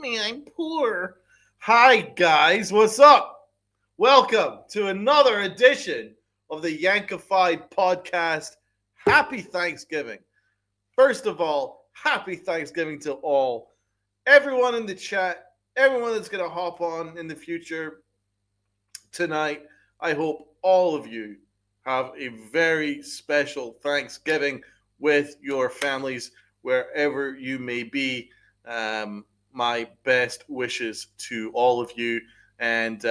me, I'm poor. Hi, guys, what's up? Welcome to another edition of the Yankified Podcast. Happy Thanksgiving. First of all, happy Thanksgiving to all. Everyone in the chat, everyone that's going to hop on in the future tonight. I hope all of you have a very special Thanksgiving with your families, wherever you may be. My best wishes to all of you, and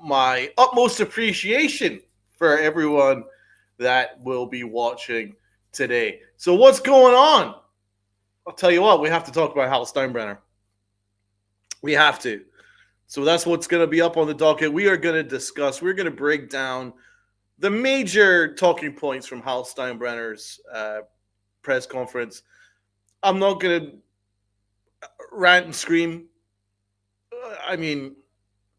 my utmost appreciation for everyone that will be watching today. So, what's going on? I'll tell you what, we have to talk about Hal Steinbrenner. We have to. So that's what's going to be up on the docket. We're going to break down the major talking points from Hal Steinbrenner's press conference. I'm not going to rant and scream. I mean,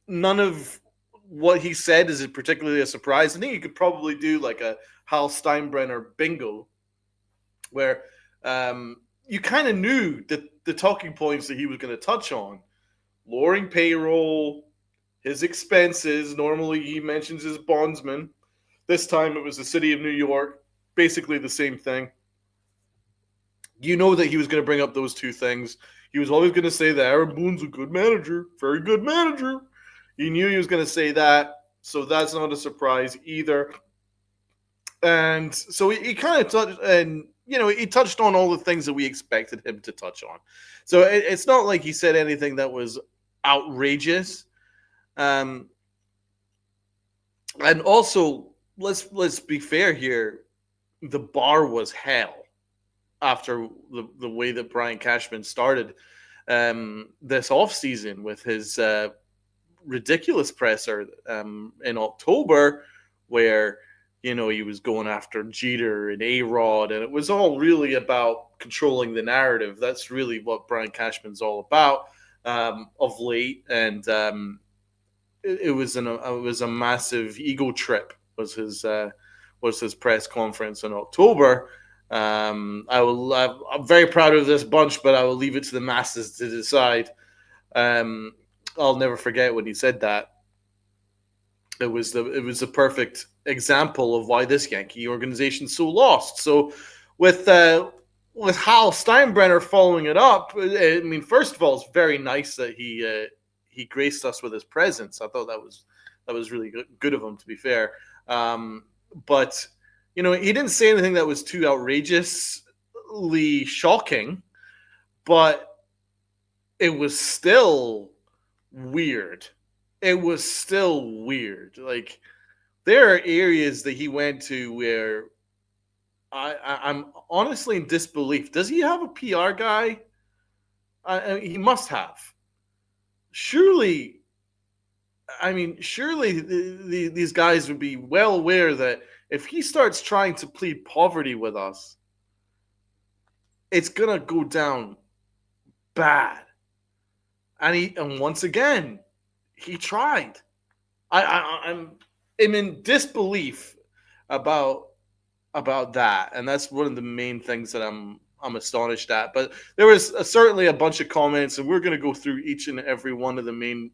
none of what he said is particularly a surprise. I think you could probably do like a Hal Steinbrenner bingo where you kind of knew that the talking points that he was going to touch on. Lowering payroll, his expenses. Normally he mentions his bondsman. This time it was the city of New York. Basically the same thing. You know that he was going to bring up those two things. He was always going to say that Aaron Boone's a good manager. Very good manager. You knew he was going to say that. So that's not a surprise either. And so he kind of touched, and he touched on all the things that we expected him to touch on. So it's not like he said anything that was outrageous. And also, let's be fair here. The bar was hell after the way that Brian Cashman started this offseason with his ridiculous presser in October, where he was going after Jeter and A-Rod, and it was all really about controlling the narrative. That's really what Brian Cashman's all about of late, and it was a massive ego trip. Was his press conference in October. I'm very proud of this bunch, but I will leave it to the masses to decide. I'll never forget when he said that. It was the perfect example of why this Yankee organization's so lost. So with Hal Steinbrenner following it up, I mean, first of all, it's very nice that he graced us with his presence. I thought that was really good of him, to be fair. But he didn't say anything that was too outrageously shocking, but it was still weird. It was still weird. Like, there are areas that he went to where I'm honestly in disbelief. Does he have a PR guy? He must have. Surely these guys would be well aware that if he starts trying to plead poverty with us, it's gonna go down bad. And once again, he tried. I'm in disbelief about that, and that's one of the main things that I'm astonished at. But there was certainly a bunch of comments, and we're going to go through each and every one of the main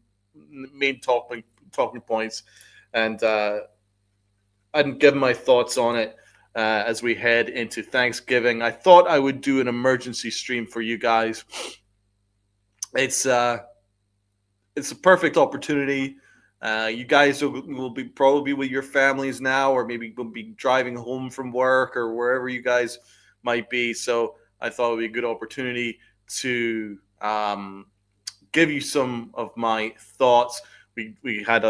talking points, and give my thoughts on it as we head into Thanksgiving. I thought I would do an emergency stream for you guys. It's a perfect opportunity. You guys will be probably with your families now, or maybe will be driving home from work or wherever you guys might be. So I thought it would be a good opportunity to give you some of my thoughts. We had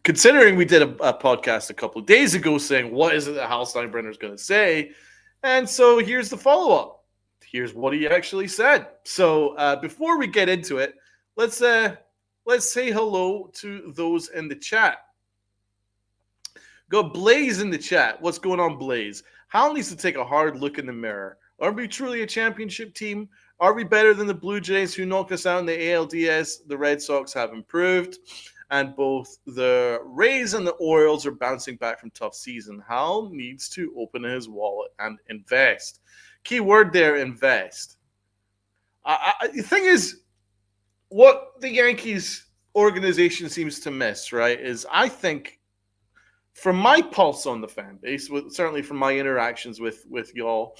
considering we did a podcast a couple of days ago saying, what is it that Hal Steinbrenner is going to say? And so here's the follow-up. Here's what he actually said. So before we get into it, let's say hello to those in the chat. Got Blaze in the chat. What's going on, Blaze? Hal needs to take a hard look in the mirror. Are we truly a championship team? Are we better than the Blue Jays who knocked us out in the ALDS? The Red Sox have improved, and both the Rays and the Orioles are bouncing back from tough season. Hal needs to open his wallet and invest. Key word there, invest. The thing is, what the Yankees organization seems to miss, right, is I think from my pulse on the fan base, certainly from my interactions with y'all,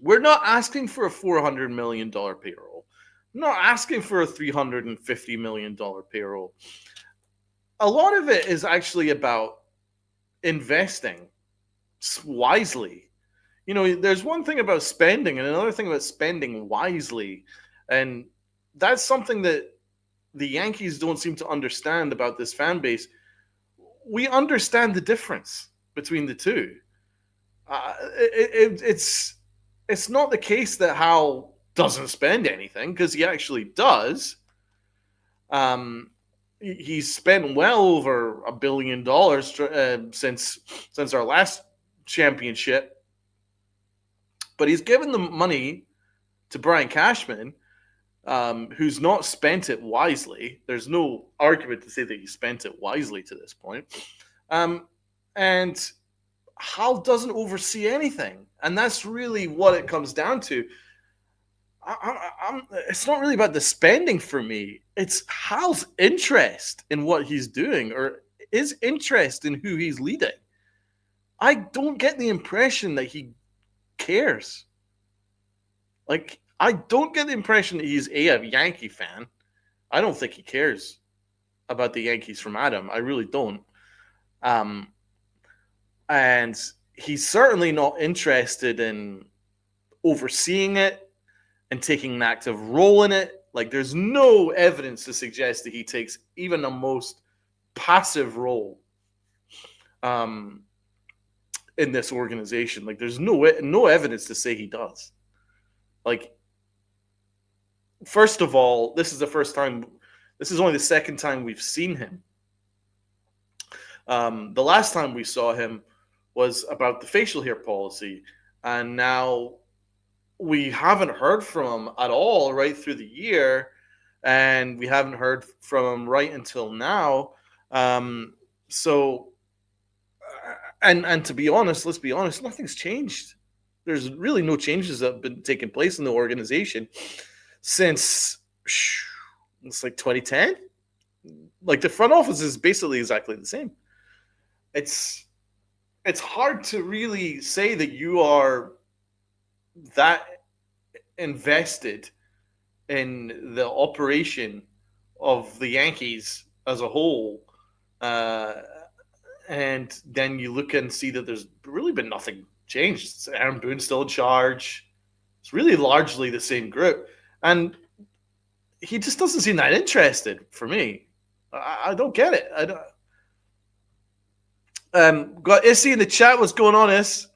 we're not asking for a $400 million payroll. I'm not asking for a $350 million payroll. A lot of it is actually about investing wisely. You know, there's one thing about spending and another thing about spending wisely. And that's something that the Yankees don't seem to understand about this fan base. We understand the difference between the two. It's not the case that Hal doesn't spend anything, because he actually does. He's spent well over $1 billion since our last championship, but he's given the money to Brian Cashman, who's not spent it wisely. There's no argument to say that he spent it wisely to this point. And Hal doesn't oversee anything. And that's really what it comes down to. It's not really about the spending for me. It's Hal's interest in what he's doing, or his interest in who he's leading. I don't get the impression that he cares. Like, I don't get the impression that he's a Yankee fan. I don't think he cares about the Yankees from Adam. I really don't. And he's certainly not interested in overseeing it and taking an active role in it. Like, there's no evidence to suggest that he takes even the most passive role in this organization. Like, there's no evidence to say he does. Like, first of all, this is only the second time we've seen him. The last time we saw him was about the facial hair policy, and now we haven't heard from him at all right through the year, and we haven't heard from him right until now. And to be honest, let's be honest, nothing's changed. There's really no changes that have been taking place in the organization since it's like 2010. Like, the front office is basically exactly the same. It's hard to really say that you are that invested in the operation of the Yankees as a whole, and then you look and see that there's really been nothing changed. Aaron Boone's still in charge. It's really largely the same group, and he just doesn't seem that interested. For me, I don't get it. I don't. Got Issy in the chat. What's going on, Is?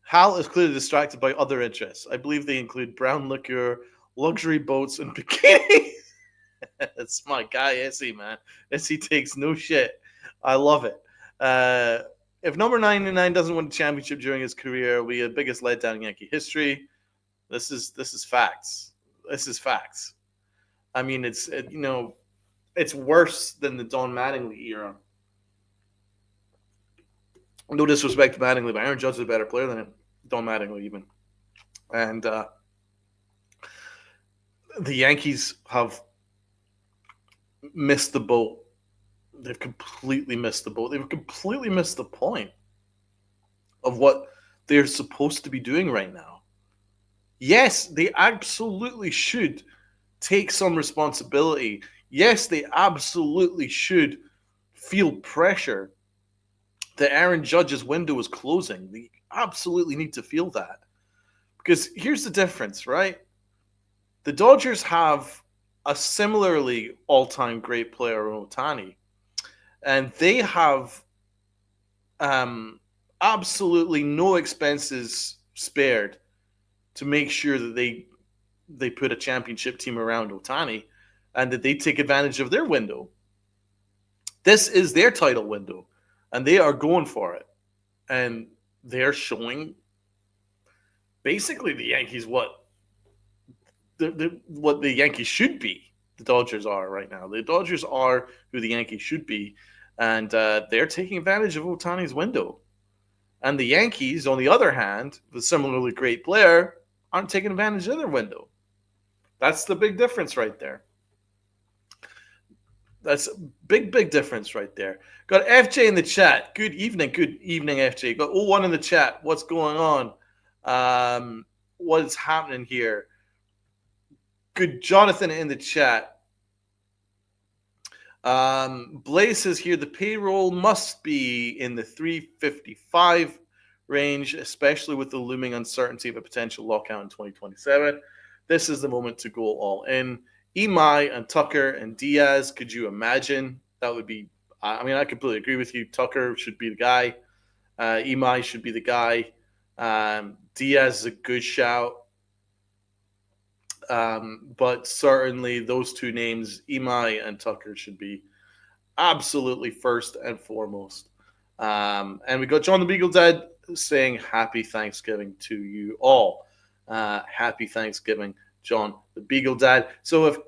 Hal is clearly distracted by other interests. I believe they include brown liquor, luxury boats, and bikinis. That's my guy, Issy, man. Issy takes no shit. I love it. If number 99 doesn't win the championship during his career, we have the biggest letdown in Yankee history. This is facts. This is facts. I mean, it's worse than the Don Mattingly era. No disrespect to Mattingly, but Aaron Judge is a better player than him. Don Mattingly, even. And the Yankees have missed the boat. They've completely missed the boat. They've completely missed the point of what they're supposed to be doing right now. Yes, they absolutely should take some responsibility. Yes, they absolutely should feel pressure that Aaron Judge's window is closing. They absolutely need to feel that. Because here's the difference, right? The Dodgers have a similarly all-time great player in Ohtani. And they have absolutely no expenses spared to make sure that they put a championship team around Ohtani and that they take advantage of their window. This is their title window. And they are going for it. And they're showing basically the Yankees what the Yankees should be. The Dodgers are right now. The Dodgers are who the Yankees should be. And they're taking advantage of Ohtani's window. And the Yankees, on the other hand, the similarly great player, aren't taking advantage of their window. That's the big difference right there. That's a big difference right there. Got FJ in the chat. Good evening, FJ. Got O1 in the chat. What's going on? What is happening here? Good Jonathan in the chat. Blaze says here the payroll must be in the 355 range, especially with the looming uncertainty of a potential lockout in 2027. This is the moment to go all in. Imai and Tucker and Diaz, could you imagine? That would be, I mean, I completely agree with you. Tucker should be the guy. Imai should be the guy. Diaz is a good shout. But certainly those two names, Imai and Tucker, should be absolutely first and foremost. And we got John the Beagle Dad saying happy Thanksgiving to you all. Happy Thanksgiving, John the Beagle Dad. So if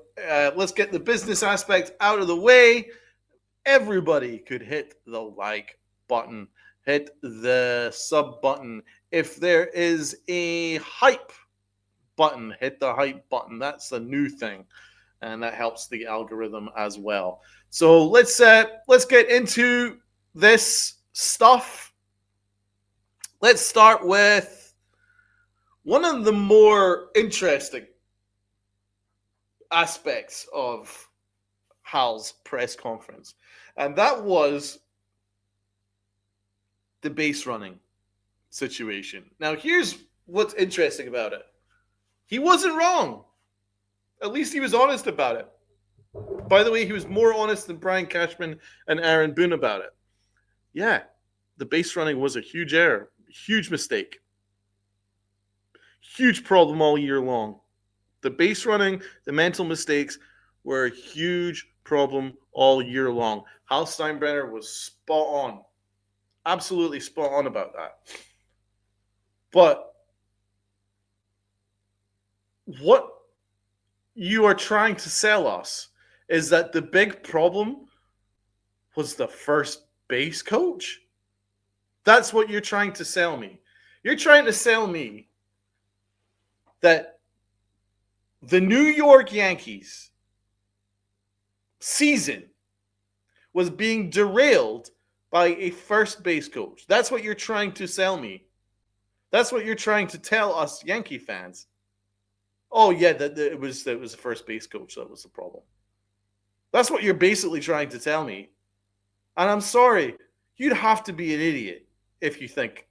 let's get the business aspect out of the way. Everybody could hit the like button, hit the sub button. If there is a hype button, hit the hype button. That's the new thing, and that helps the algorithm as well. So let's get into this stuff. Let's start with one of the more interesting aspects of Hal's press conference, and that was the base running situation. Now, here's what's interesting about it. He wasn't wrong. At least he was honest about it. By the way, he was more honest than Brian Cashman and Aaron Boone about it. Yeah, the base running was a huge error, huge mistake, huge problem all year long. The base running, the mental mistakes were a huge problem all year long. Hal Steinbrenner was spot on, absolutely spot on about that. But what you are trying to sell us is that the big problem was the first base coach. That's what you're trying to sell me. You're trying to sell me that the New York Yankees season was being derailed by a first base coach. That's what you're trying to sell me. That's what you're trying to tell us Yankee fans. Oh yeah, it was the first base coach that was the problem. That's what you're basically trying to tell me. And I'm sorry, you'd have to be an idiot if you think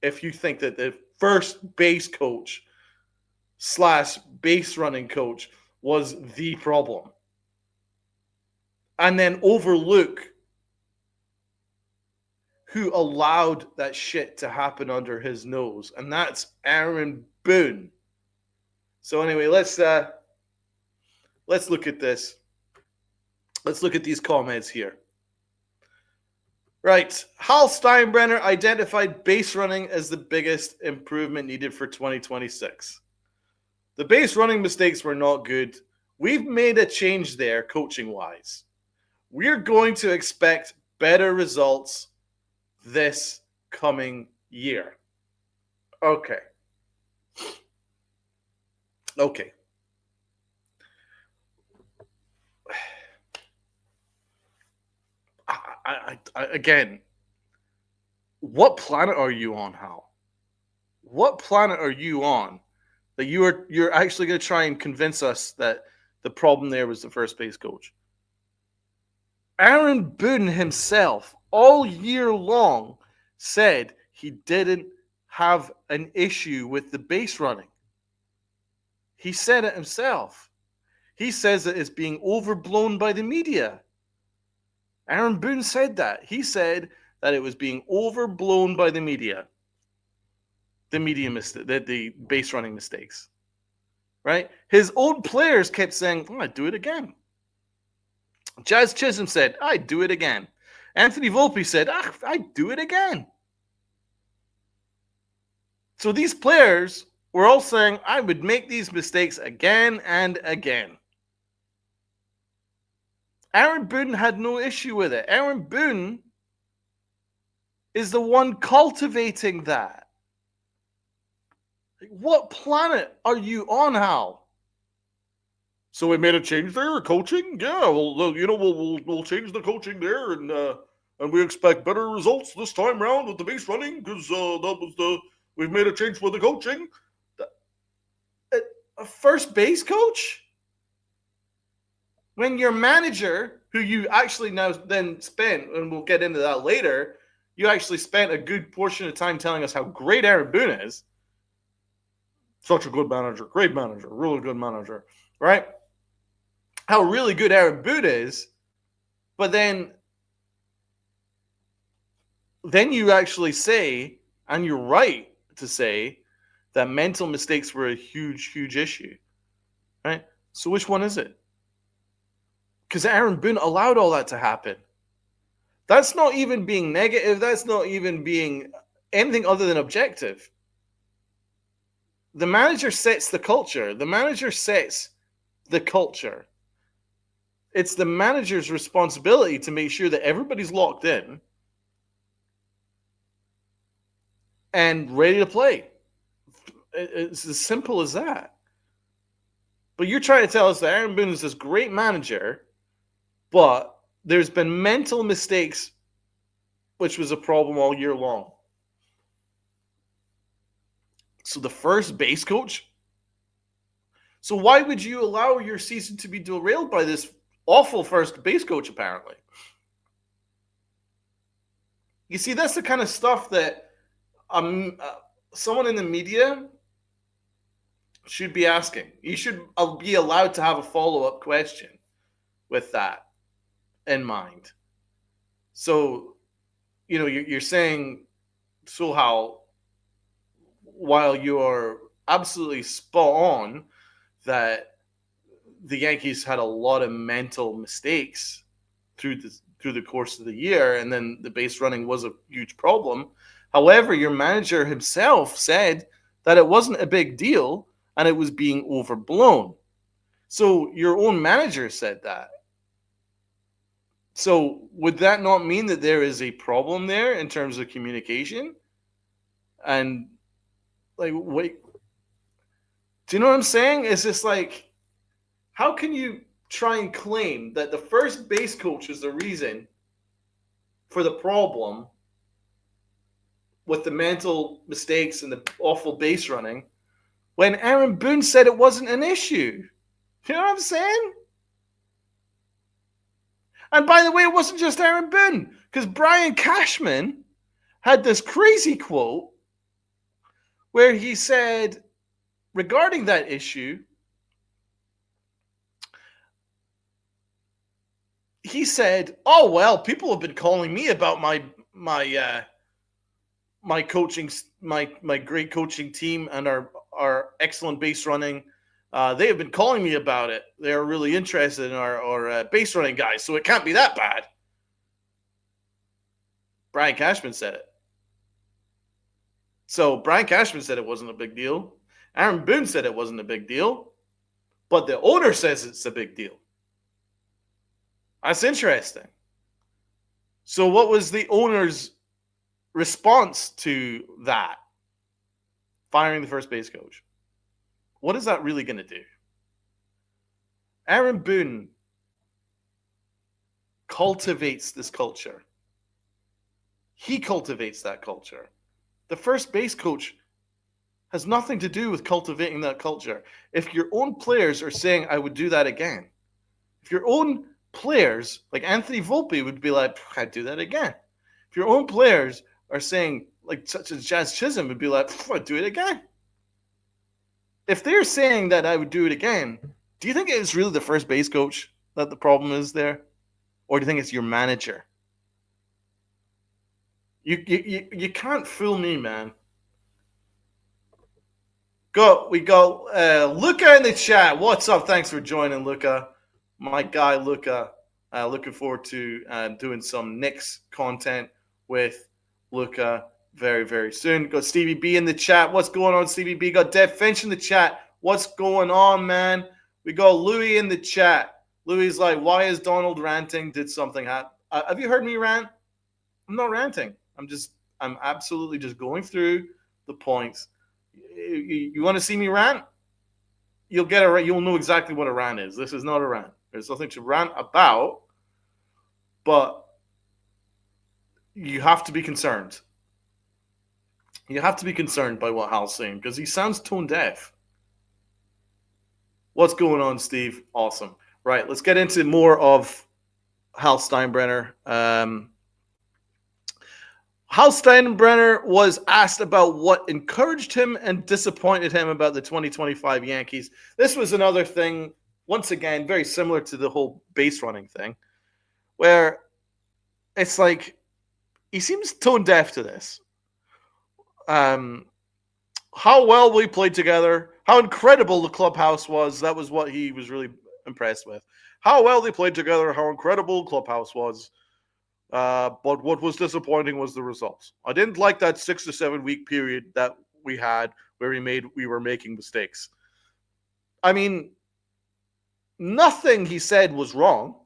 that the first base coach / base running coach was the problem. And then overlook who allowed that shit to happen under his nose. And that's Aaron Boone. So anyway, let's look at this. Let's look at these comments here. Right. Hal Steinbrenner identified base running as the biggest improvement needed for 2026. The base running mistakes were not good. We've made a change there coaching-wise. We're going to expect better results this coming year. Okay. Again, what planet are you on, Hal? What planet are you on that you're actually going to try and convince us that the problem there was the first base coach? Aaron Boone himself, all year long, said he didn't have an issue with the base running. He said it himself. He says that it's being overblown by the media. Aaron Boone said that. He said that it was being overblown by the media. The base running mistakes. Right? His old players kept saying, I'd do it again. Jazz Chisholm said, I'd do it again. Anthony Volpe said, I'd do it again. So these players were all saying, I would make these mistakes again and again. Aaron Boone had no issue with it. Aaron Boone is the one cultivating that. Like, what planet are you on, Hal? So we made a change there, coaching. Yeah, we'll change the coaching there, and we expect better results this time round with the base running because that was we've made a change with the coaching. A first base coach, when your manager, who you actually now then spent, and we'll get into that later, you actually spent a good portion of time telling us how great Aaron Boone is. Such a good manager, great manager, really good manager, right? How really good Aaron Boone is, but then you actually say, and you're right to say, that mental mistakes were a huge, huge issue, right? So which one is it? Because Aaron Boone allowed all that to happen. That's not even being negative. That's not even being anything other than objective. The manager sets the culture. The manager sets the culture. It's the manager's responsibility to make sure that everybody's locked in and ready to play. It's as simple as that. But you're trying to tell us that Aaron Boone is this great manager, but there's been mental mistakes, which was a problem all year long. So the first base coach? So why would you allow your season to be derailed by this awful first base coach, apparently? You see, that's the kind of stuff that someone in the media should be asking. You should be allowed to have a follow-up question with that in mind. So, you're saying, so how, while you are absolutely spot on that the Yankees had a lot of mental mistakes through the course of the year, and then the base running was a huge problem. However, your manager himself said that it wasn't a big deal and it was being overblown. So your own manager said that. So would that not mean that there is a problem there in terms of communication? And wait, do you know what I'm saying? It's just like, how can you try and claim that the first base coach is the reason for the problem with the mental mistakes and the awful base running when Aaron Boone said it wasn't an issue? You know what I'm saying? And by the way, it wasn't just Aaron Boone, because Brian Cashman had this crazy quote where he said regarding that issue, he said, "Oh well, people have been calling me about my coaching, my great coaching team and our excellent base running. They have been calling me about it. They're really interested in our base running guys, so it can't be that bad." Brian Cashman said it. So Brian Cashman said it wasn't a big deal. Aaron Boone said it wasn't a big deal, but the owner says it's a big deal. That's interesting. So what was the owner's response to that? Firing the first base coach. What is that really going to do? Aaron Boone cultivates this culture. He cultivates that culture. The first base coach has nothing to do with cultivating that culture. If your own players are saying, "I would do that again," if your own players, like Anthony Volpe, would be like, "I'd do that again." If your own players are saying, like such as Jazz Chisholm, would be like, "I'd do it again." If they're saying that I would do it again, do you think it's really the first base coach that the problem is there? Or do you think it's your manager? You can't fool me, man. We got Luca in the chat. What's up? Thanks for joining, Luca. My guy, Luca. Looking forward to doing some Knicks content with Luca very, very soon. Got Stevie B in the chat. What's going on, Stevie B? Got Dev Finch in the chat. What's going on, man? We got Louis in the chat. Louis like, "Why is Donald ranting? Did something happen?" Have you heard me rant? I'm not ranting. I'm absolutely just going through the points. You want to see me rant? you'll know exactly what a rant is. This is not a rant. There's nothing to rant about, but you have to be concerned. You have to be concerned by what Hal's saying because he sounds tone deaf. What's going on, Steve? Awesome. Right, let's get into more of Hal Steinbrenner. Hal Steinbrenner was asked about what encouraged him and disappointed him about the 2025 Yankees. This was another thing, once again, very similar to the whole base running thing, where it's like he seems tone deaf to this. How well we played together, how incredible the clubhouse was. That was what he was really impressed with. How well they played together, how incredible the clubhouse was. But what was disappointing was the results. I didn't like that 6 to 7 week period that we had where we were making mistakes. I mean, nothing he said was wrong.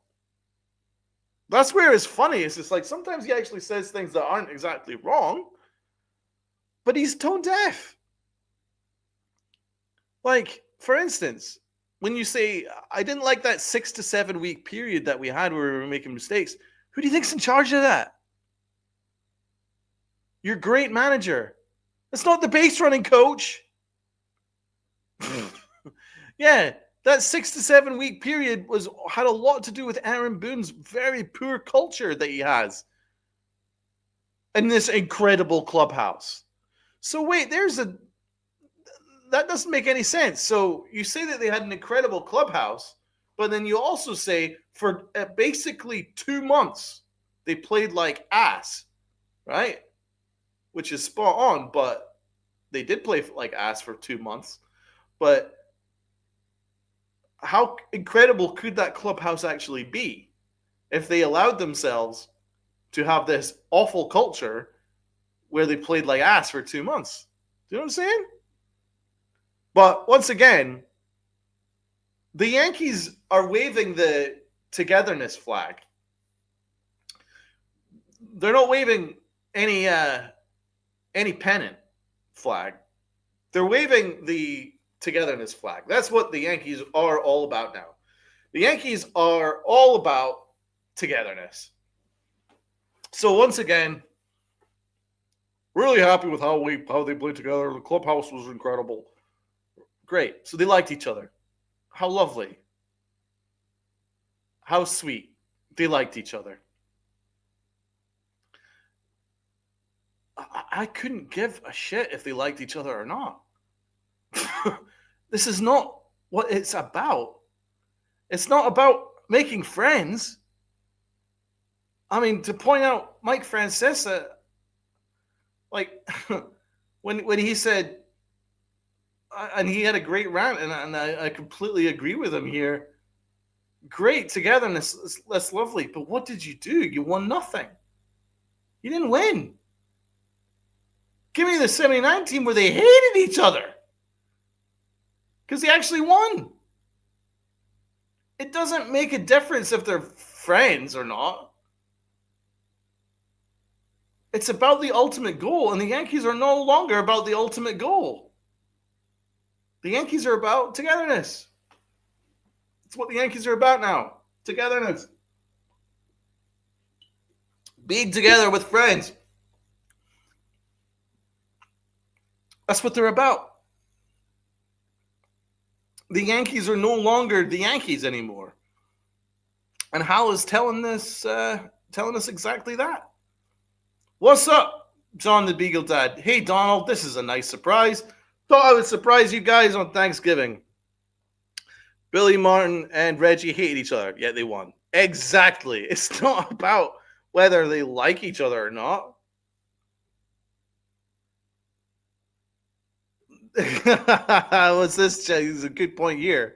That's where it's funny. It's just like sometimes he actually says things that aren't exactly wrong, but he's tone deaf. Like, for instance, when you say, I didn't like that 6 to 7 week period that we had where we were making mistakes, who do you think's in charge of that? Your great manager. It's not the base running coach. Yeah, that 6 to 7 week period had a lot to do with Aaron Boone's very poor culture that he has in this incredible clubhouse. So wait, that doesn't make any sense. So you say that they had an incredible clubhouse, but then you also say for basically 2 months, they played like ass, right? Which is spot on, but they did play like ass for 2 months. But how incredible could that clubhouse actually be if they allowed themselves to have this awful culture where they played like ass for 2 months? Do you know what I'm saying? But once again, the Yankees are waving the togetherness flag. They're not waving any pennant flag. They're waving the togetherness flag. That's what the Yankees are all about now. The Yankees are all about togetherness. So once again, really happy with how they played together. The clubhouse was incredible. Great. So they liked each other. How lovely. How sweet. They liked each other. I couldn't give a shit if they liked each other or not. This is not what it's about. It's not about making friends. I mean, to point out Mike Francesa, like when he said, and he had a great rant, and I completely agree with him here. Great togetherness, that's lovely. But what did you do? You won nothing. You didn't win. Give me the 79 team where they hated each other. Because they actually won. It doesn't make a difference if they're friends or not. It's about the ultimate goal, and the Yankees are no longer about the ultimate goal. The Yankees are about togetherness. That's what the Yankees are about now. Togetherness. Being together with friends. That's what they're about. The Yankees are no longer the Yankees anymore. And Hal is telling us exactly that. What's up, John the Beagle Dad? Hey, Donald, this is a nice surprise. Thought I would surprise you guys on Thanksgiving. Billy Martin and Reggie hate each other, yet they won. Exactly. It's not about whether they like each other or not. What's this? It's a good point here.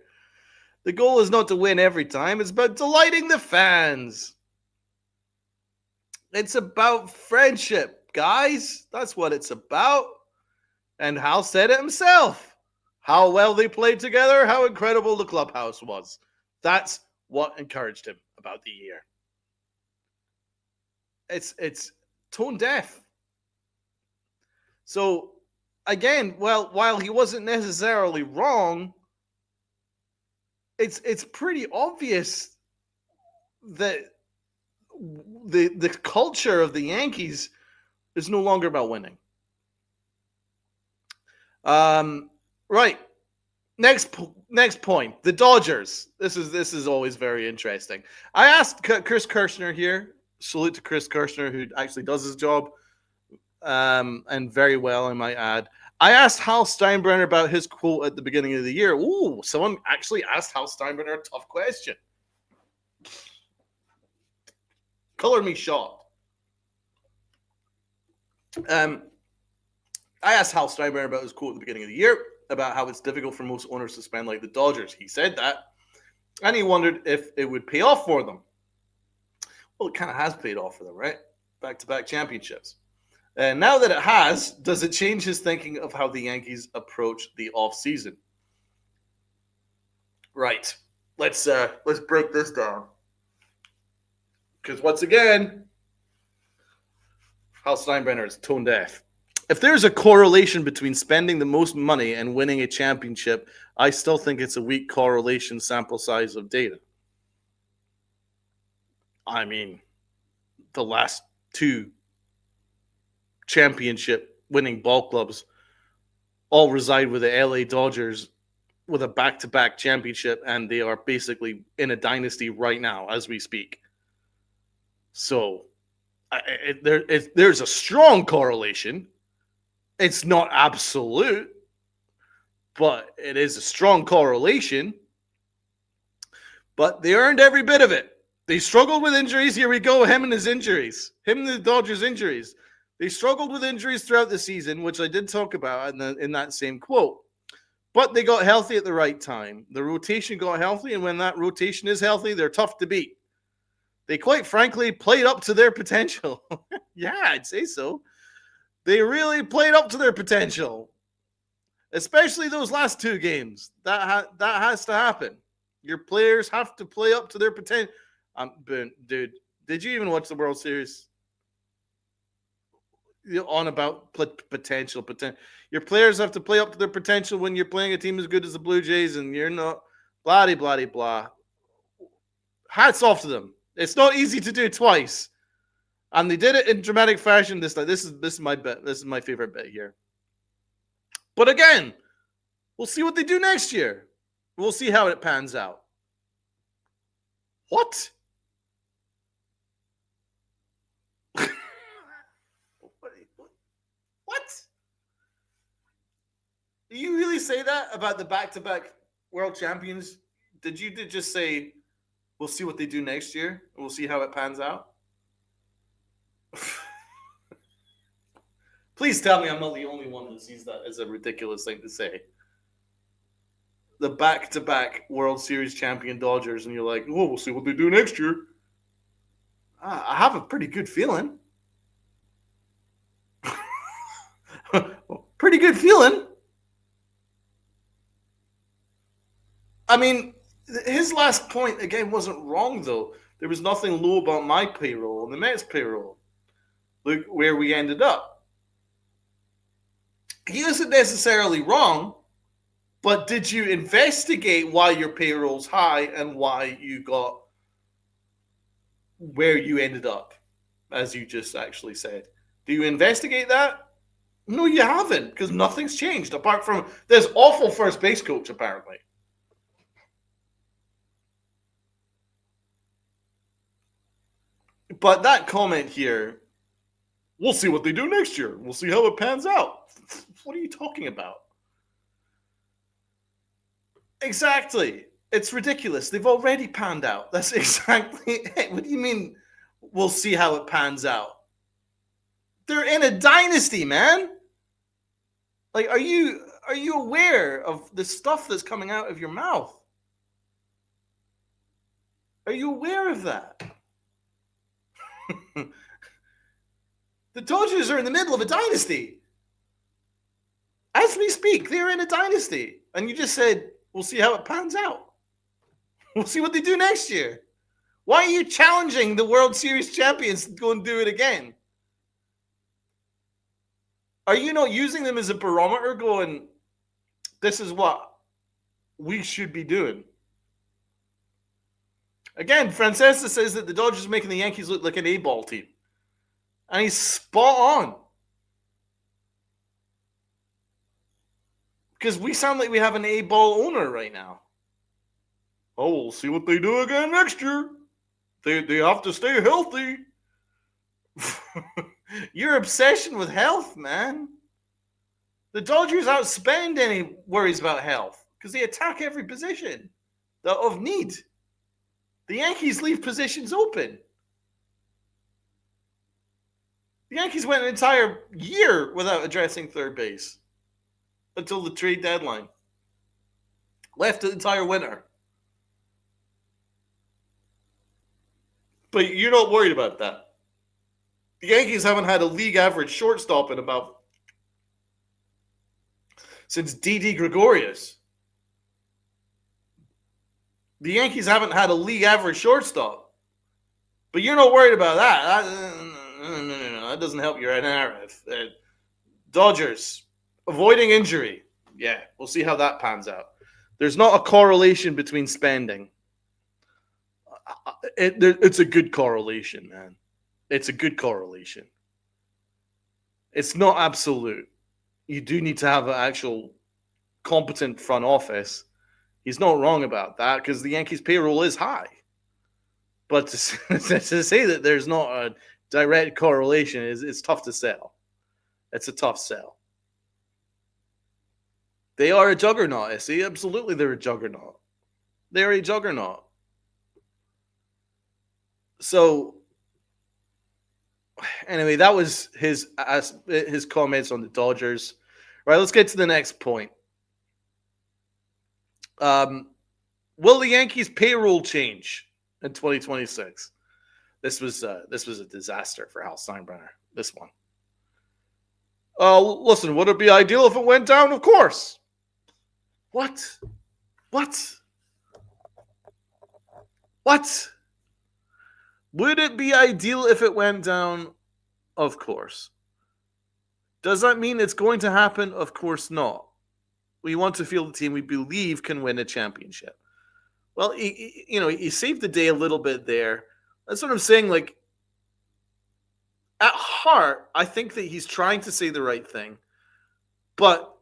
The goal is not to win every time. It's about delighting the fans. It's about friendship, guys. That's what it's about. And Hal said it himself. How well they played together, how incredible the clubhouse was. That's what encouraged him about the year. It's tone deaf. So, again, well, while he wasn't necessarily wrong, it's pretty obvious that the culture of the Yankees is no longer about winning. Right. Next point. The Dodgers. This is always very interesting. I asked Chris Kirshner here. Salute to Chris Kirshner, who actually does his job, and very well, I might add. I asked Hal Steinbrenner about his quote at the beginning of the year. Ooh, someone actually asked Hal Steinbrenner a tough question. Color me shocked. I asked Hal Steinbrenner about his quote at the beginning of the year about how it's difficult for most owners to spend like the Dodgers. He said that, and he wondered if it would pay off for them. Well, it kind of has paid off for them, right? Back-to-back championships. And now that it has, does it change his thinking of how the Yankees approach the offseason? Right. Let's break this down. Because once again, Hal Steinbrenner is tone deaf. If there's a correlation between spending the most money and winning a championship, I still think it's a weak correlation sample size of data. I mean, the last two championship winning ball clubs all reside with the LA Dodgers with a back-to-back championship, and they are basically in a dynasty right now as we speak. So there's a strong correlation. It's not absolute, but it is a strong correlation. But they earned every bit of it. They struggled with injuries. Here we go, him and his injuries. Him and the Dodgers' injuries. They struggled with injuries throughout the season, which I did talk about in that same quote. But they got healthy at the right time. The rotation got healthy, and when that rotation is healthy, they're tough to beat. They quite frankly played up to their potential. Yeah, I'd say so. They really played up to their potential, especially those last two games. That has to happen. Your players have to play up to their potential. Dude, did you even watch the World Series? You're on about potential. Your players have to play up to their potential when you're playing a team as good as the Blue Jays, and you're not. Blah blah blah. Hats off to them. It's not easy to do twice. And they did it in dramatic fashion this time. This is my bet. This is my favorite bet here. But again, we'll see what they do next year. We'll see how it pans out. What? What? Do you really say that about the back-to-back world champions? Did you just say, we'll see what they do next year, and we'll see how it pans out? Please tell me I'm not the only one that sees that as a ridiculous thing to say. The back-to-back World Series champion Dodgers, and you're like, oh, we'll see what they do next year. I have a pretty good feeling. Pretty good feeling. I mean, his last point, again, wasn't wrong, though. There was nothing low about my payroll and the Mets payroll. Look where we ended up. He isn't necessarily wrong, but did you investigate why your payroll's high and why you got where you ended up, as you just actually said? Do you investigate that? No, you haven't, because nothing's changed, apart from this awful first base coach, apparently. But that comment here, we'll see what they do next year. We'll see how it pans out. What are you talking about? Exactly. It's ridiculous. They've already panned out. That's exactly it. What do you mean we'll see how it pans out? They're in a dynasty, man. Like, are you aware of the stuff that's coming out of your mouth? Are you aware of that? The Dodgers are in the middle of a dynasty. As we speak, they're in a dynasty. And you just said, we'll see how it pans out. We'll see what they do next year. Why are you challenging the World Series champions to go and do it again? Are you not using them as a barometer going, this is what we should be doing? Again, Francesa says that the Dodgers are making the Yankees look like an A-ball team. And he's spot on. Because we sound like we have an A-ball owner right now. Oh, we'll see what they do again next year. They have to stay healthy. Your obsession with health, man. The Dodgers outspend any worries about health because they attack every position of need. The Yankees leave positions open. The Yankees went an entire year without addressing third base until the trade deadline. Left the entire winter. But you're not worried about that. The Yankees haven't had a league average shortstop in about since Didi Gregorius. The Yankees haven't had a league average shortstop. But you're not worried about that. No. That doesn't help your narrative. Dodgers, avoiding injury. Yeah, we'll see how that pans out. There's not a correlation between spending. It's a good correlation, man. It's a good correlation. It's not absolute. You do need to have an actual competent front office. He's not wrong about that because the Yankees' payroll is high. But to say that there's not a direct correlation is tough to sell. It's a tough sell. They are a juggernaut, I see. Absolutely, they're a juggernaut. They're a juggernaut. So, anyway, that was his comments on the Dodgers. All right, let's get to the next point. Will the Yankees' payroll change in 2026? This was a disaster for Hal Steinbrenner. This one. Listen, would it be ideal if it went down? Of course. What? Would it be ideal if it went down? Of course. Does that mean it's going to happen? Of course not. We want to field a team we believe can win a championship. Well, he saved the day a little bit there. That's what I'm saying. Like, at heart, I think that he's trying to say the right thing. But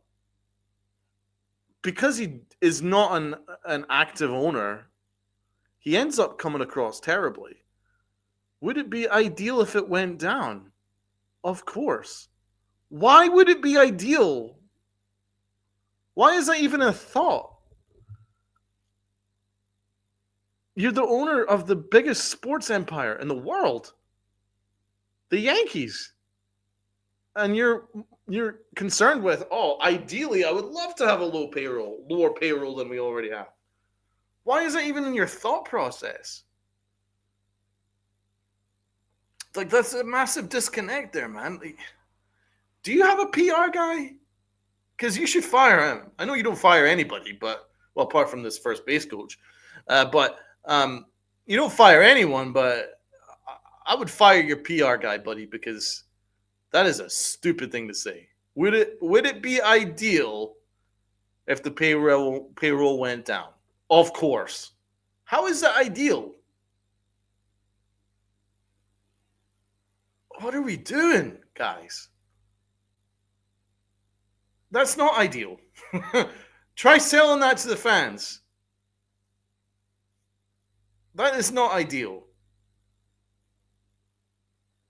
because he is not an active owner, he ends up coming across terribly. Would it be ideal if it went down? Of course. Why would it be ideal? Why is that even a thought? You're the owner of the biggest sports empire in the world, the Yankees. And you're concerned with, ideally, I would love to have a lower payroll than we already have. Why is that even in your thought process? Like, that's a massive disconnect there, man. Like, do you have a PR guy? Because you should fire him. I know you don't fire anybody, but, well, apart from this first base coach. But you don't fire anyone, but I would fire your PR guy, buddy, because that is a stupid thing to say. Would it be ideal if the payroll went down? Of course. How is that ideal? What are we doing, guys? That's not ideal. Try selling that to the fans. That is not ideal.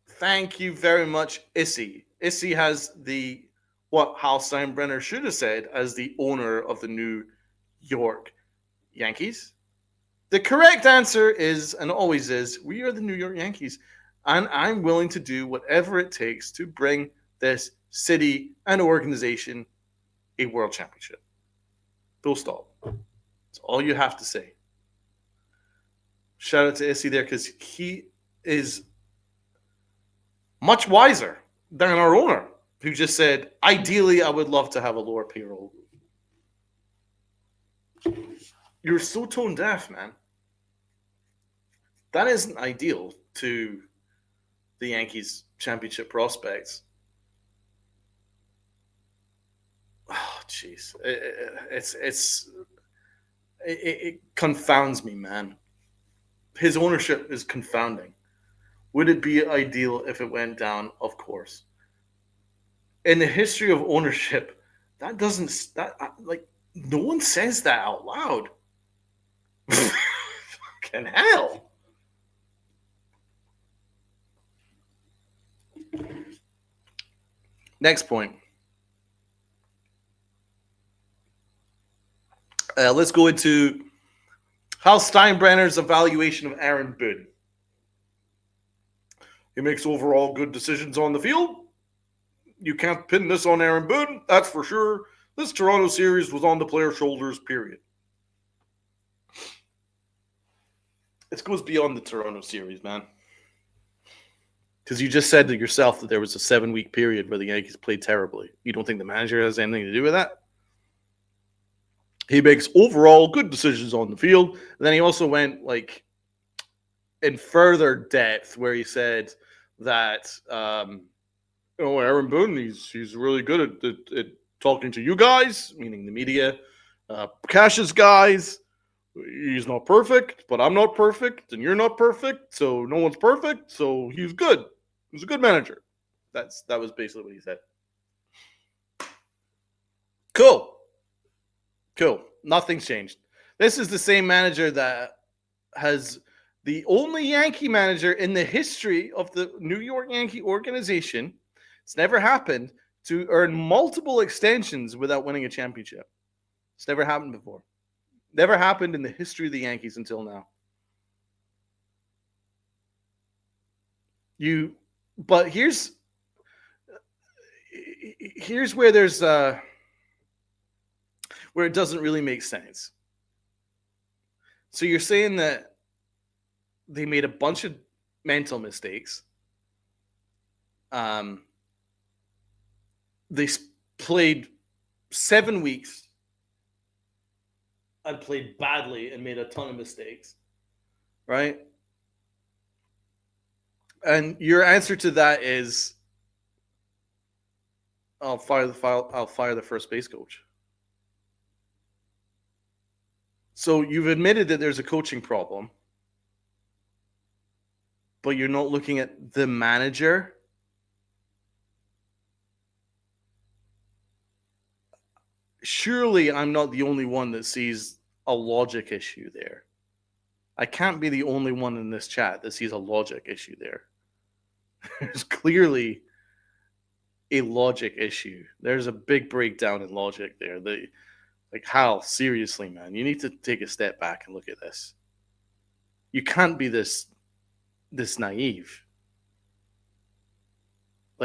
Thank you very much, Issy. Issy has what Hal Steinbrenner should have said as the owner of the New York Yankees. The correct answer is, and always is, we are the New York Yankees. And I'm willing to do whatever it takes to bring this city and organization a world championship. Full stop. That's all you have to say. Shout out to Issy there because he is much wiser than our owner who just said, ideally, I would love to have a lower payroll. You're so tone deaf, man. That isn't ideal to the Yankees championship prospects. Oh, jeez. It confounds me, man. his ownership is confounding. Would it be ideal if it went down? Of course. In the history of ownership, that doesn't that like no one says that out loud. Fucking hell. Next point. Let's go into Hal Steinbrenner's evaluation of Aaron Boone. He makes overall good decisions on the field. You can't pin this on Aaron Boone, that's for sure. This Toronto series was on the player's shoulders, period. It goes beyond the Toronto series, man. Because you just said to yourself that there was a 7-week period where the Yankees played terribly. You don't think the manager has anything to do with that? He makes overall good decisions on the field. And then he also went in further depth where he said that Aaron Boone, he's really good at talking to you guys, meaning the media, Cash's guys. He's not perfect, but I'm not perfect, and you're not perfect, so no one's perfect, so he's good. He's a good manager. That was basically what he said. Cool. Nothing's changed. This is the same manager that has the only Yankee manager in the history of the New York Yankee organization. It's never happened to earn multiple extensions without winning a championship. It's never happened before. Never happened in the history of the Yankees until now. But here's where there's where it doesn't really make sense. So you're saying that they made a bunch of mental mistakes. They played 7 weeks and played badly and made a ton of mistakes, right? And your answer to that is, I'll fire the first base coach. So you've admitted that there's a coaching problem, but you're not looking at the manager. Surely I'm not the only one that sees a logic issue there. I can't be the only one in this chat that sees a logic issue there. There's clearly a logic issue. There's a big breakdown in logic there. Hal, seriously, man, you need to take a step back and look at this. You can't be this naive.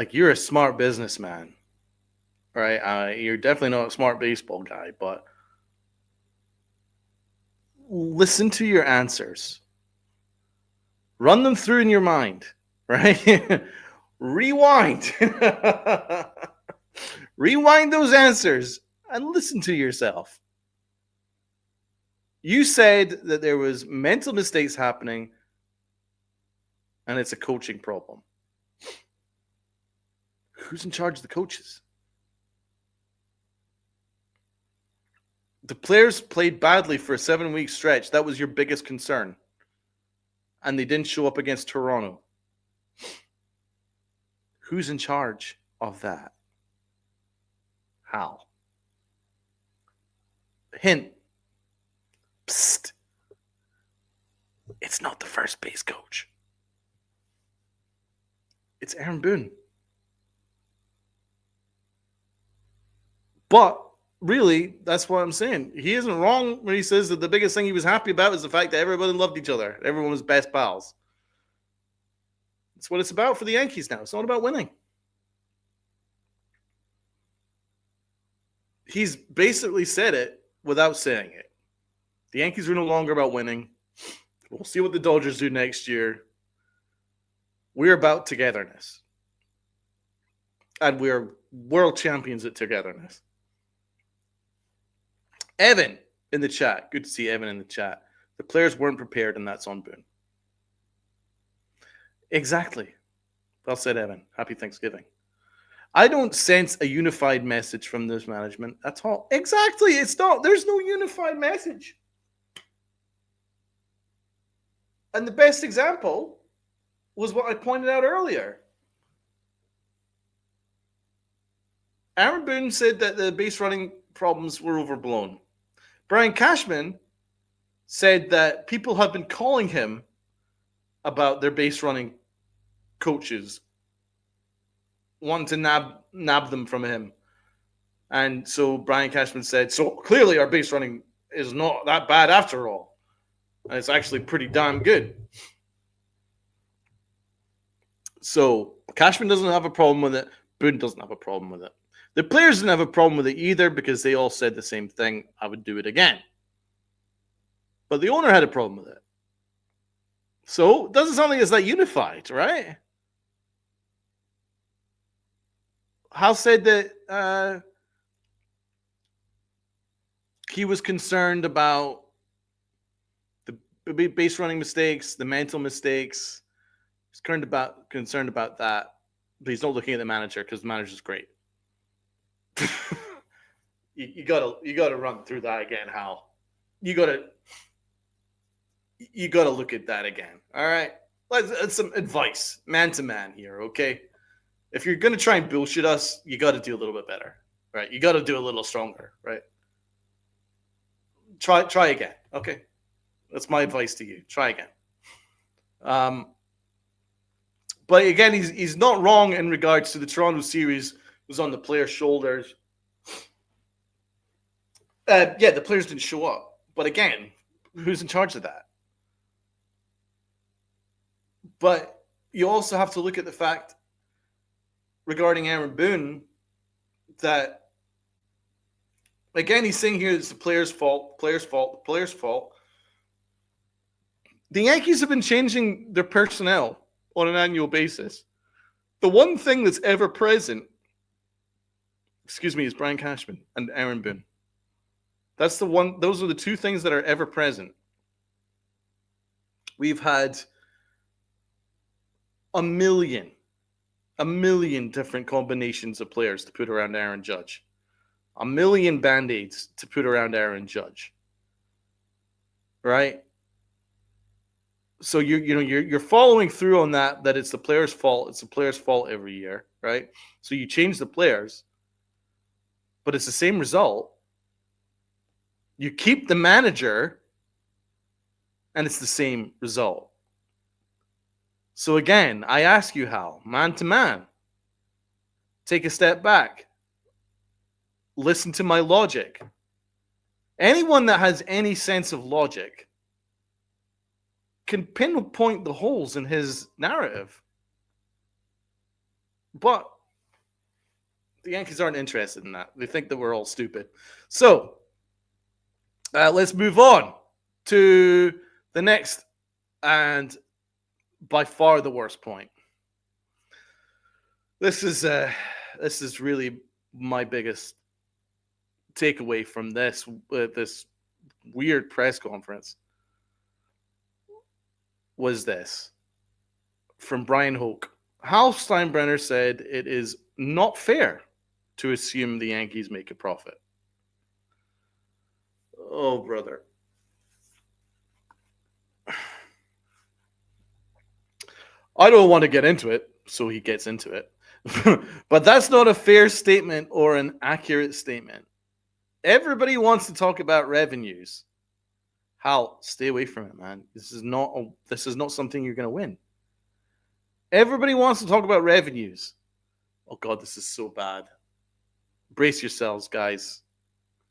You're a smart businessman, right? You're definitely not a smart baseball guy, but listen to your answers. Run them through in your mind, right? Rewind. Rewind those answers and listen to yourself. You said that there was mental mistakes happening and it's a coaching problem. Who's in charge of the coaches? The players played badly for a 7-week stretch. That was your biggest concern. And they didn't show up against Toronto. Who's in charge of that? How? Hint. Psst. It's not the first base coach. It's Aaron Boone. But really, that's what I'm saying. He isn't wrong when he says that the biggest thing he was happy about is the fact that everybody loved each other. Everyone was best pals. That's what it's about for the Yankees now. It's not about winning. He's basically said it without saying it. The Yankees are no longer about winning. We'll see what the Dodgers do next year. We're about togetherness. And we're world champions at togetherness. Evan in the chat. Good to see Evan in the chat. The players weren't prepared, and that's on Boone. Exactly. Well said, Evan. Happy Thanksgiving. I don't sense a unified message from this management at all. Exactly. It's not. There's no unified message. And the best example was what I pointed out earlier. Aaron Boone said that the base running problems were overblown. Brian Cashman said that people have been calling him about their base running coaches, wanting to nab them from him. And so Brian Cashman said, so clearly our base running is not that bad after all. And it's actually pretty damn good. So Cashman doesn't have a problem with it. Boone doesn't have a problem with it. The players didn't have a problem with it either because they all said the same thing. I would do it again. But the owner had a problem with it. So it doesn't sound like it's that unified, right? Hal said that he was concerned about the base running mistakes, the mental mistakes. He's concerned about that. But he's not looking at the manager because the manager's great. you gotta run through that again, Hal. You gotta look at that again. All right, let's some advice, man to man here, okay? If you're gonna try and bullshit us, you got to do a little bit better, right? You got to do a little stronger, right? Try again, okay? That's my advice to you. Try again. But again, he's not wrong in regards to the Toronto series was on the players' shoulders. The players didn't show up. But again, who's in charge of that? But you also have to look at the fact regarding Aaron Boone that, again, he's saying here it's the players' fault. The Yankees have been changing their personnel on an annual basis. The one thing that's ever present, is Brian Cashman and Aaron Boone. That's the one. Those are the two things that are ever present. We've had a million different combinations of players to put around Aaron Judge. A million band-aids to put around Aaron Judge. Right? So you're following through on that it's the player's fault. It's the player's fault every year, right? So you change the players, but it's the same result. You keep the manager, and it's the same result. So again, I ask you, Hal, man to man, take a step back. Listen to my logic. Anyone that has any sense of logic can pinpoint the holes in his narrative. But the Yankees aren't interested in that. They think that we're all stupid. So let's move on to the next and by far the worst point. This is really my biggest takeaway from this weird press conference. Was this from Brian Hoke. Hal Steinbrenner said it is not fair to assume the Yankees make a profit. Oh, brother. I don't want to get into it, so he gets into it. But that's not a fair statement or an accurate statement. Everybody wants to talk about revenues. Hal, stay away from it, man. This is not something you're going to win. Everybody wants to talk about revenues. Oh God, this is so bad. Brace yourselves, guys.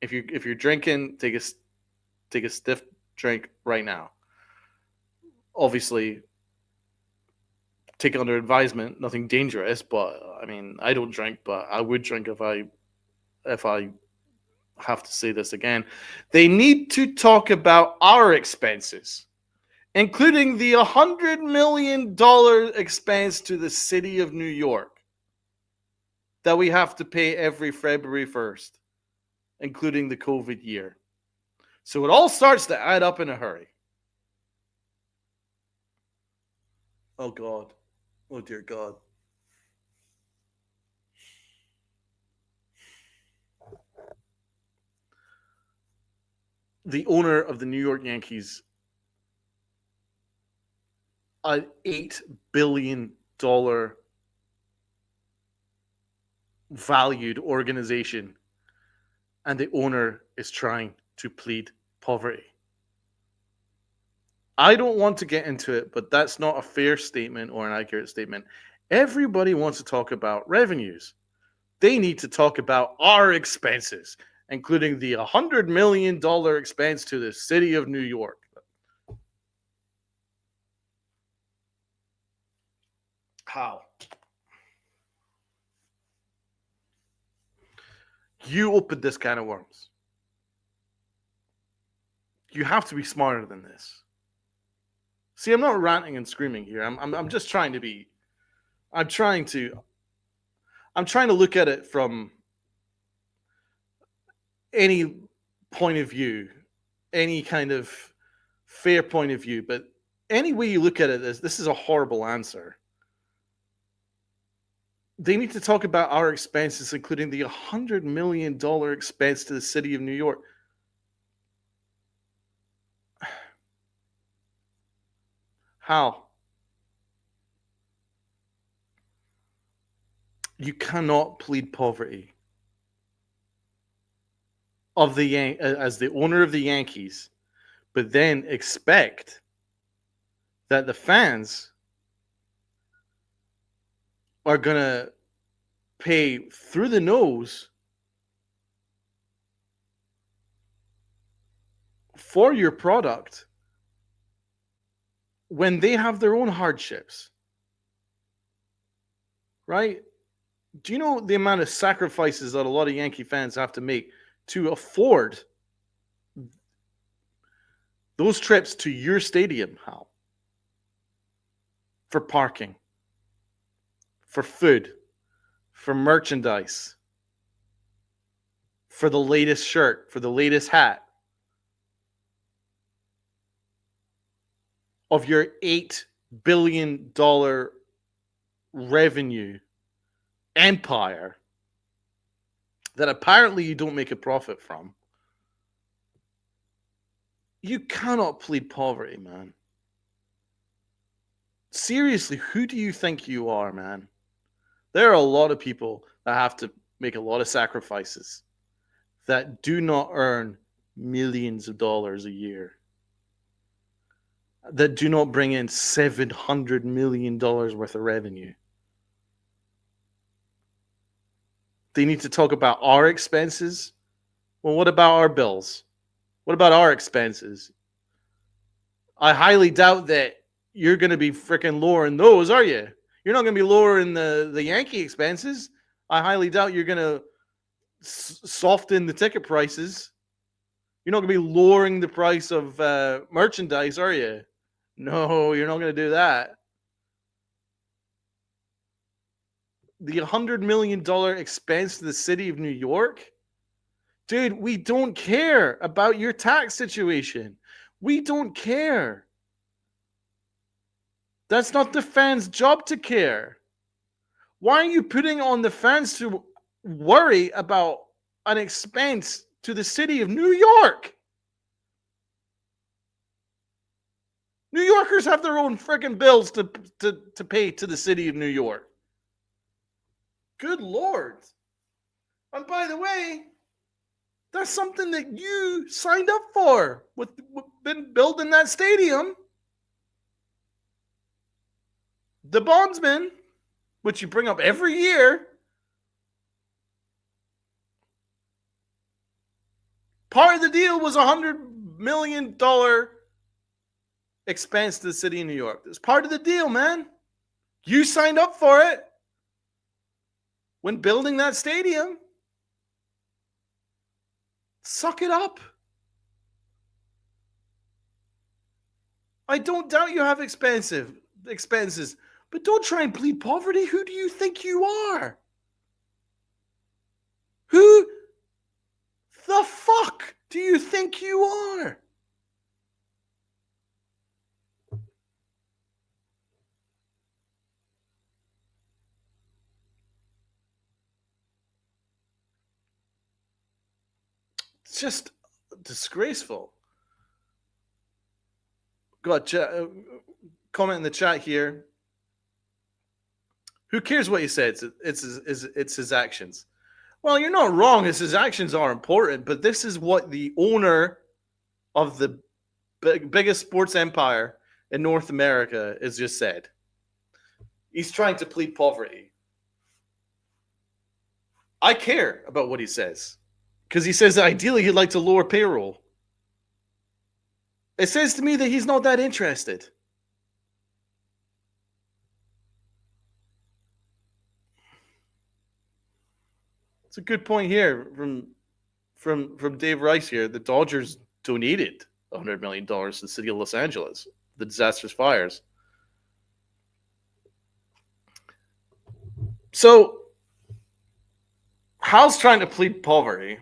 If you're drinking, take a stiff drink right now. Obviously, take it under advisement. Nothing dangerous, but I mean, I don't drink, but I would drink if I have to say this again. They need to talk about our expenses, including the $100 million expense to the city of New York that we have to pay every February 1st, including the COVID year. So it all starts to add up in a hurry. Oh God. Oh dear God. The owner of the New York Yankees an $8 billion valued organization, and the owner is trying to plead poverty. I don't want to get into it, but that's not a fair statement or an accurate statement. Everybody wants to talk about revenues. They need to talk about our expenses, including the $100 million expense to the city of New York. How? You opened this can of worms. You have to be smarter than this. See, I'm not ranting and screaming here. I'm just trying to be. I'm trying to look at it from any point of view, any kind of fair point of view. But any way you look at it, this is a horrible answer. They need to talk about our expenses, including the $100 million expense to the city of New York. How? You cannot plead poverty of the as the owner of the Yankees, but then expect that the fans are gonna pay through the nose for your product when they have their own hardships, right? Do you know the amount of sacrifices that a lot of Yankee fans have to make to afford those trips to your stadium, Hal? For parking, for food, for merchandise, for the latest shirt, for the latest hat, of your $8 billion revenue empire that apparently you don't make a profit from. You cannot plead poverty, man. Seriously, who do you think you are, man? There are a lot of people that have to make a lot of sacrifices that do not earn millions of dollars a year, that do not bring in $700 million worth of revenue. They need to talk about our expenses. Well, what about our bills? What about our expenses? I highly doubt that you're going to be freaking lowering those, are you? You're not going to be lowering the Yankee expenses. I highly doubt you're going to soften the ticket prices. You're not going to be lowering the price of merchandise, are you? No, you're not going to do that. The $100 million expense to the city of New York? Dude, we don't care about your tax situation. We don't care. That's not the fans' job to care. Why are you putting on the fans to worry about an expense to the city of New York? New Yorkers have their own freaking bills to pay to the city of New York. Good Lord. And by the way, that's something that you signed up for with been building that stadium. The bondsman, which you bring up every year, part of the deal was $100 million expense to the city of New York. It's part of the deal, man. You signed up for it when building that stadium. Suck it up. I don't doubt you have expenses, but don't try and plead poverty. Who do you think you are? Who the fuck do you think you are? It's just disgraceful. God, comment in the chat here. Who cares what he says? It's his actions. Well, you're not wrong. His actions are important, but this is what the owner of the biggest sports empire in North America has just said. He's trying to plead poverty. I care about what he says because he says that ideally he'd like to lower payroll. It says to me that he's not that interested. It's a good point here from Dave Rice here. The Dodgers donated $100 million to the city of Los Angeles, the disastrous fires. So, Hal's trying to plead poverty.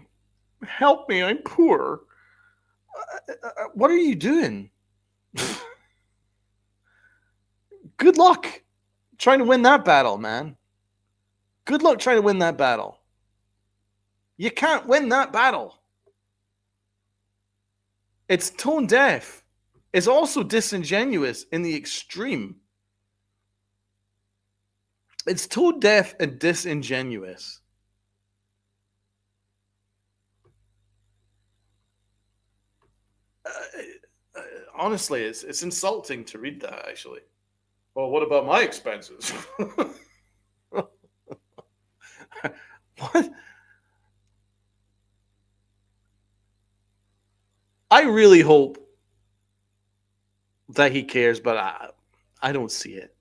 Help me, I'm poor. What are you doing? Good luck trying to win that battle, man. Good luck trying to win that battle. You can't win that battle. It's tone deaf. It's also disingenuous in the extreme. It's tone deaf and disingenuous. Honestly, it's insulting to read that, actually. Well, what about my expenses? What? I really hope that he cares, but I don't see it.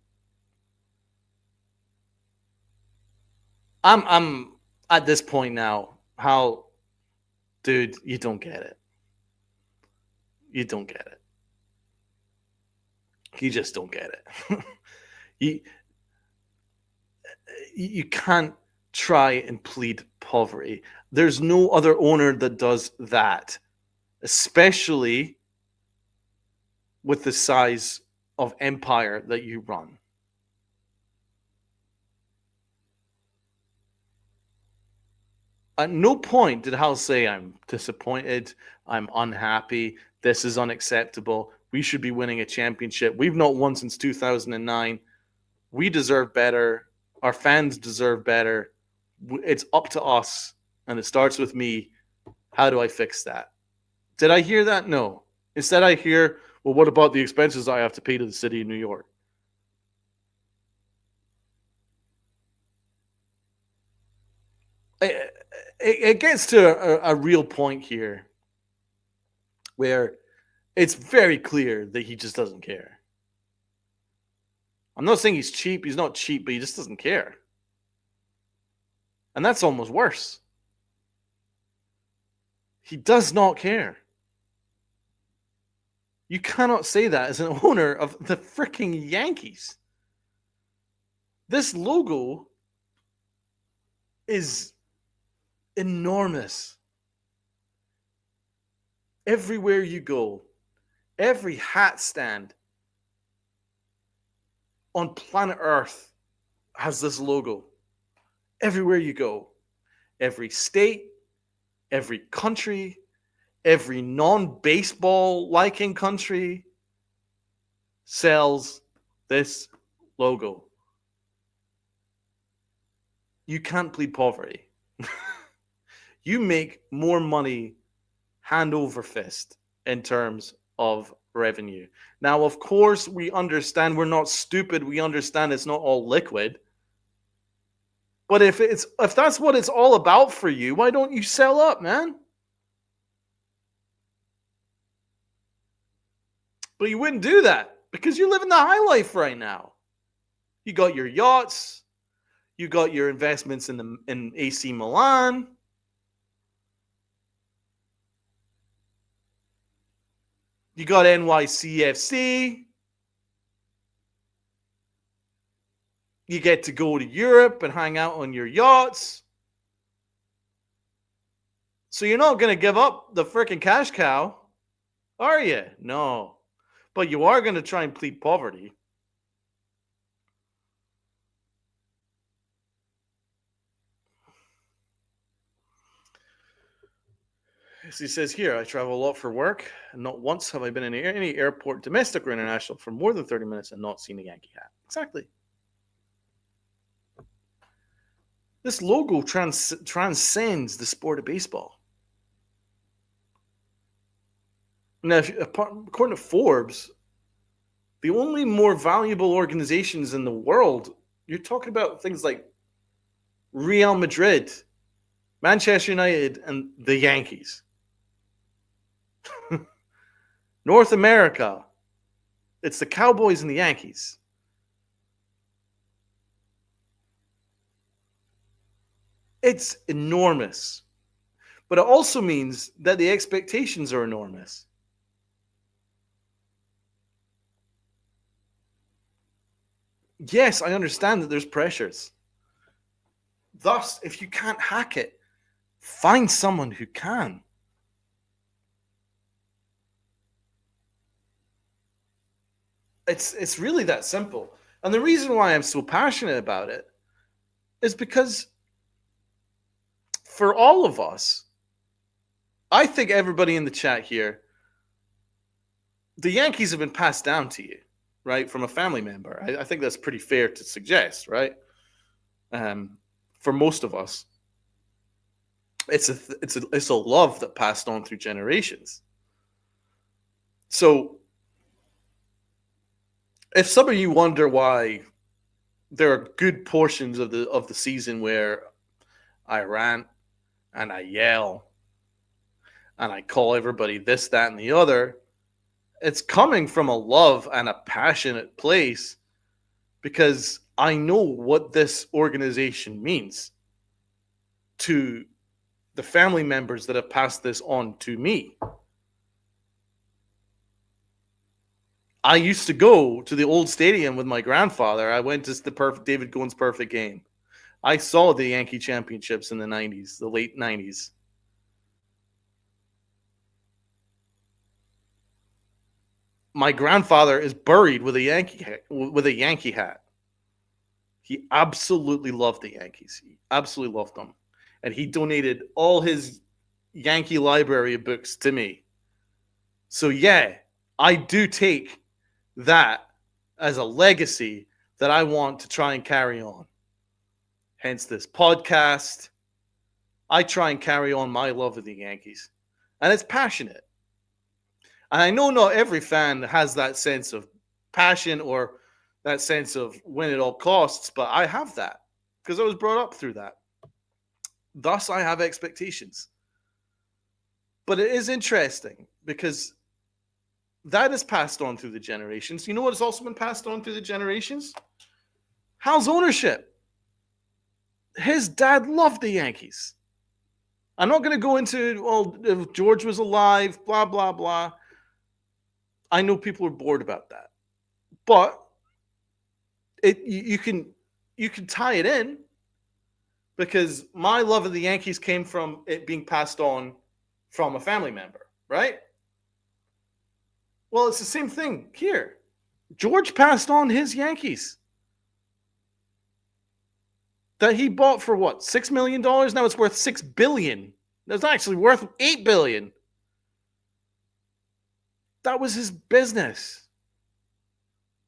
I'm at this point now. How, dude, you don't get it. You don't get it. You just don't get it. you can't try and plead poverty. There's no other owner that does that, especially with the size of empire that you run. At no point did Hal say, I'm disappointed, I'm unhappy, this is unacceptable, we should be winning a championship. We've not won since 2009. We deserve better. Our fans deserve better. It's up to us, and it starts with me. How do I fix that? Did I hear that? No. Instead, I hear, well, what about the expenses I have to pay to the city of New York? It gets to a real point here where it's very clear that he just doesn't care. I'm not saying he's cheap. He's not cheap, but he just doesn't care. And that's almost worse. He does not care. You cannot say that as an owner of the freaking Yankees. This logo is enormous. Everywhere you go, every hat stand on planet Earth has this logo. Everywhere you go, every state, every country, every non-baseball liking country sells this logo. You can't plead poverty. You make more money hand over fist in terms of revenue. Now, of course, we understand we're not stupid. We understand it's not all liquid. But if that's what it's all about for you, why don't you sell up, man? But you wouldn't do that because you're living the high life right now. You got your yachts, you got your investments in AC Milan. You got NYCFC. You get to go to Europe and hang out on your yachts. So you're not going to give up the freaking cash cow, are you? No. But you are going to try and plead poverty. As he says here, I travel a lot for work, and not once have I been in any airport, domestic or international, for more than 30 minutes and not seen a Yankee hat. Exactly. This logo transcends the sport of baseball. Now, according to Forbes, the only more valuable organizations in the world, you're talking about things like Real Madrid, Manchester United, and the Yankees. North America, it's the Cowboys and the Yankees. It's enormous. But it also means that the expectations are enormous. Yes, I understand that there's pressures. Thus, if you can't hack it, find someone who can. It's really that simple. And the reason why I'm so passionate about it is because for all of us, I think everybody in the chat here, the Yankees have been passed down to you, right, from a family member. I think that's pretty fair to suggest, right? For most of us, it's a love that passed on through generations. So, if some of you wonder why there are good portions of the season where I rant and I yell and I call everybody this, that, and the other, it's coming from a love and a passionate place because I know what this organization means to the family members that have passed this on to me. I used to go to the old stadium with my grandfather. I went to the David Goins' perfect game. I saw the Yankee championships in the 90s, the late 90s. My grandfather is buried with a Yankee hat. He absolutely loved the Yankees. He absolutely loved them. And he donated all his Yankee library of books to me. So yeah, I do take that as a legacy that I want to try and carry on. Hence this podcast. I try and carry on my love of the Yankees. And it's passionate. And I know not every fan has that sense of passion or that sense of win at all costs, but I have that because I was brought up through that. Thus, I have expectations. But it is interesting because that is passed on through the generations. You know what has also been passed on through the generations? Hal's ownership. His dad loved the Yankees. I'm not going to go into, if George was alive, blah, blah, blah. I know people are bored about that. But you can tie it in because my love of the Yankees came from it being passed on from a family member, right? Well, it's the same thing here. George passed on his Yankees that he bought for what, $6 million? Now it's worth $6 billion. That's actually worth $8 billion. That was his business.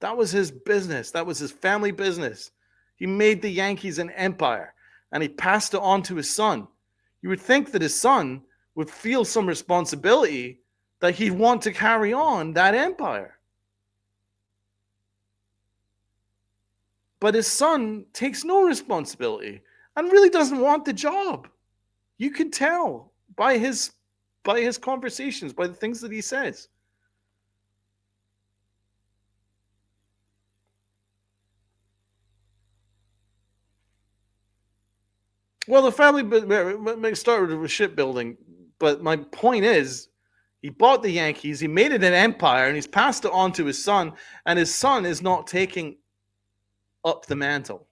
That was his business. That was his family business. He made the Yankees an empire, and he passed it on to his son. You would think that his son would feel some responsibility that he'd want to carry on that empire. But his son takes no responsibility and really doesn't want the job. You can tell by his conversations, by the things that he says. Well, the family may start with shipbuilding, but my point is, he bought the Yankees, he made it an empire, and he's passed it on to his son, and his son is not taking up the mantle.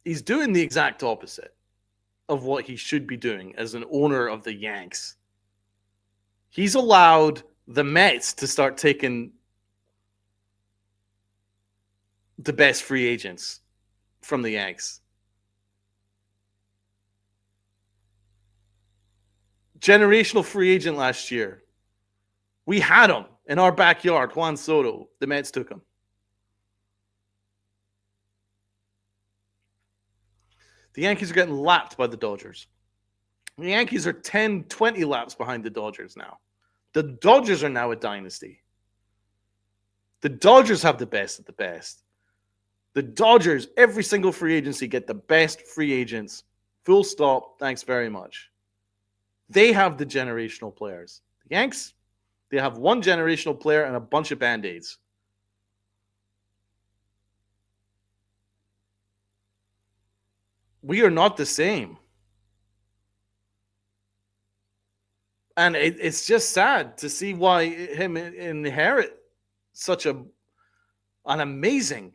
He's doing the exact opposite of what he should be doing as an owner of the Yanks. He's allowed the Mets to start taking the best free agents from the Yanks. generational free agent last year. We had him in our backyard, Juan Soto. The Mets took him. The Yankees are getting lapped by the Dodgers. The Yankees are 10, 20 laps behind the Dodgers now. The Dodgers are now a dynasty. The Dodgers have the best of the best. The Dodgers, every single free agency, get the best free agents. Full stop. Thanks very much. They have the generational players. The Yanks, they have one generational player and a bunch of Band-Aids. We are not the same. And it's just sad to see why him inherit such an amazing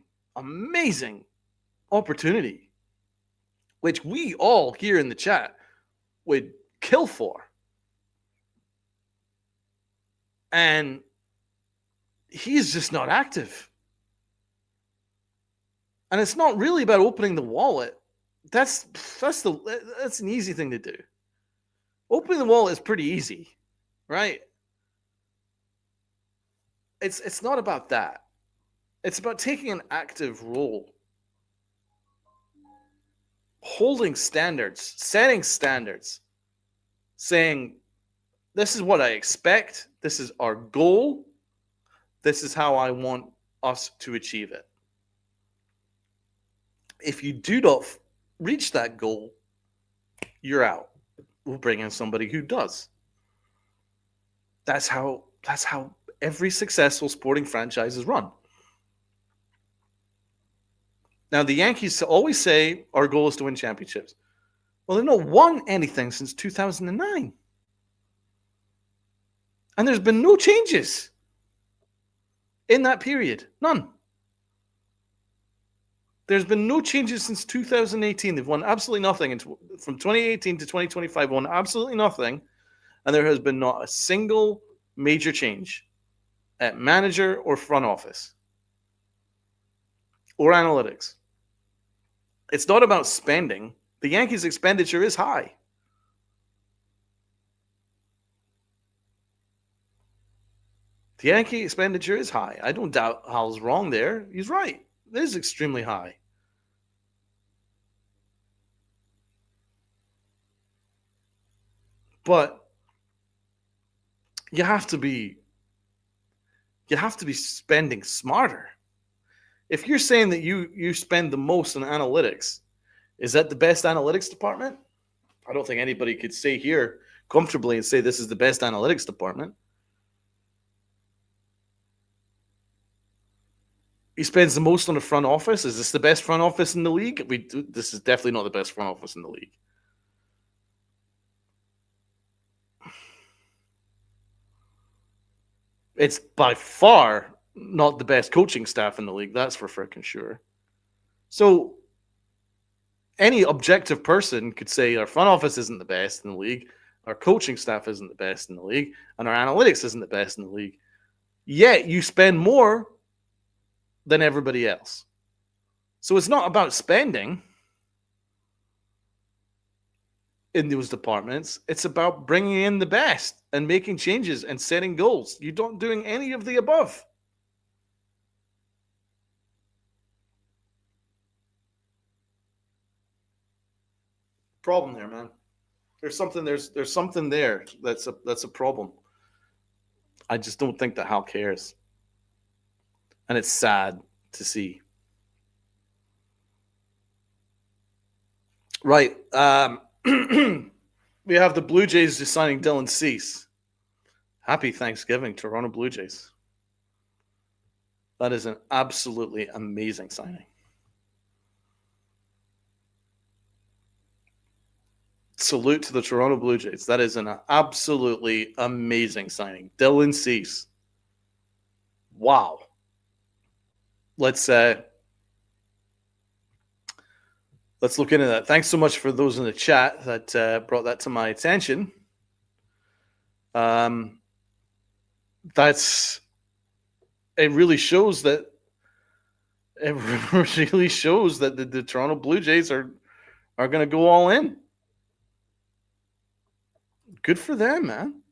opportunity, which we all here in the chat would kill for. And he's just not active. And it's not really about opening the wallet. That's an easy thing to do. Opening the wallet is pretty easy, right? It's not about that. It's about taking an active role, holding standards, setting standards, saying, this is what I expect, this is our goal, this is how I want us to achieve it. If you do not reach that goal, you're out. We'll bring in somebody who does. That's how every successful sporting franchise is run. Now, the Yankees always say our goal is to win championships. Well, they've not won anything since 2009. And there's been no changes in that period. None. There's been no changes since 2018. They've won absolutely nothing. From 2018 to 2025, won absolutely nothing. And there has been not a single major change at manager or front office or analytics. It's not about spending. The Yankees' expenditure is high. The Yankee expenditure is high. I don't doubt Hal's wrong there. He's right. It is extremely high. But you have to be spending smarter. If you're saying that you spend the most on analytics, is that the best analytics department? I don't think anybody could say here comfortably and say this is the best analytics department. He spends the most on the front office. Is this the best front office in the league? This is definitely not the best front office in the league. It's by far not the best coaching staff in the league. That's for freaking sure. So any objective person could say our front office isn't the best in the league, our coaching staff isn't the best in the league, and our analytics isn't the best in the league. Yet you spend more than everybody else. So it's not about spending in those departments. It's about bringing in the best and making changes and setting goals. You're not doing any of the above. Problem there, man. There's something there that's a problem. I just don't think that Hal cares. And it's sad to see. Right. We have the Blue Jays just signing Dylan Cease. Happy Thanksgiving, Toronto Blue Jays. That is an absolutely amazing signing. Salute to the Toronto Blue Jays. That is an absolutely amazing signing. Dylan Cease. Wow. Let's look into that. Thanks so much for those in the chat that brought that to my attention. It really shows that the Toronto Blue Jays are going to go all in. Good for them, man.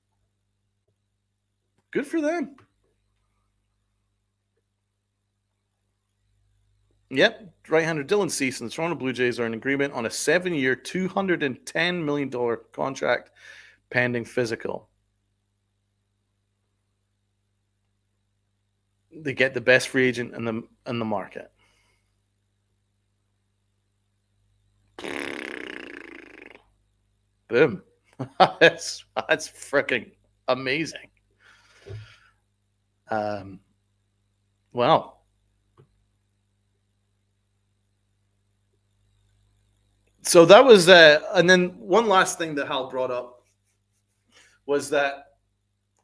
Good for them. Yep, right-hander Dylan Cease and the Toronto Blue Jays are in agreement on a 7-year, $210 million contract pending physical. They get the best free agent in the market. Boom. that's freaking amazing. Well. So that was and then one last thing that Hal brought up was the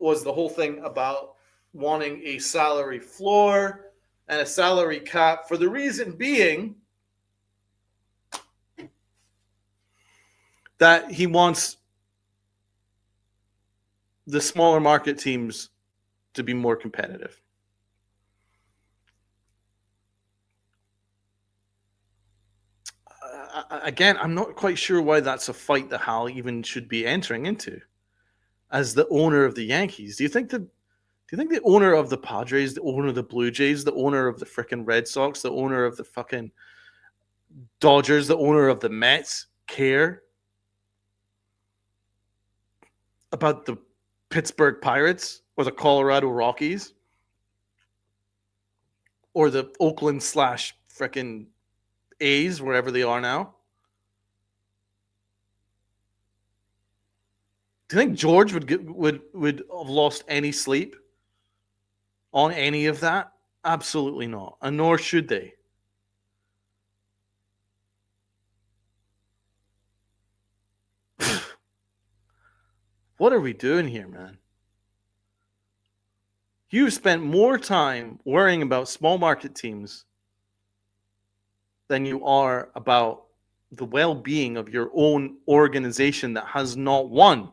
whole thing about wanting a salary floor and a salary cap, for the reason being that he wants the smaller market teams to be more competitive. Again, I'm not quite sure why that's a fight that Hal even should be entering into as the owner of the Yankees. Do you think the owner of the Padres, the owner of the Blue Jays, the owner of the freaking Red Sox, the owner of the fucking Dodgers, the owner of the Mets care about the Pittsburgh Pirates or the Colorado Rockies or the Oakland / freaking A's, wherever they are now? Do you think George would have lost any sleep on any of that? Absolutely not, and nor should they. What are we doing here, man? You've spent more time worrying about small market teams than you are about the well-being of your own organization that has not won.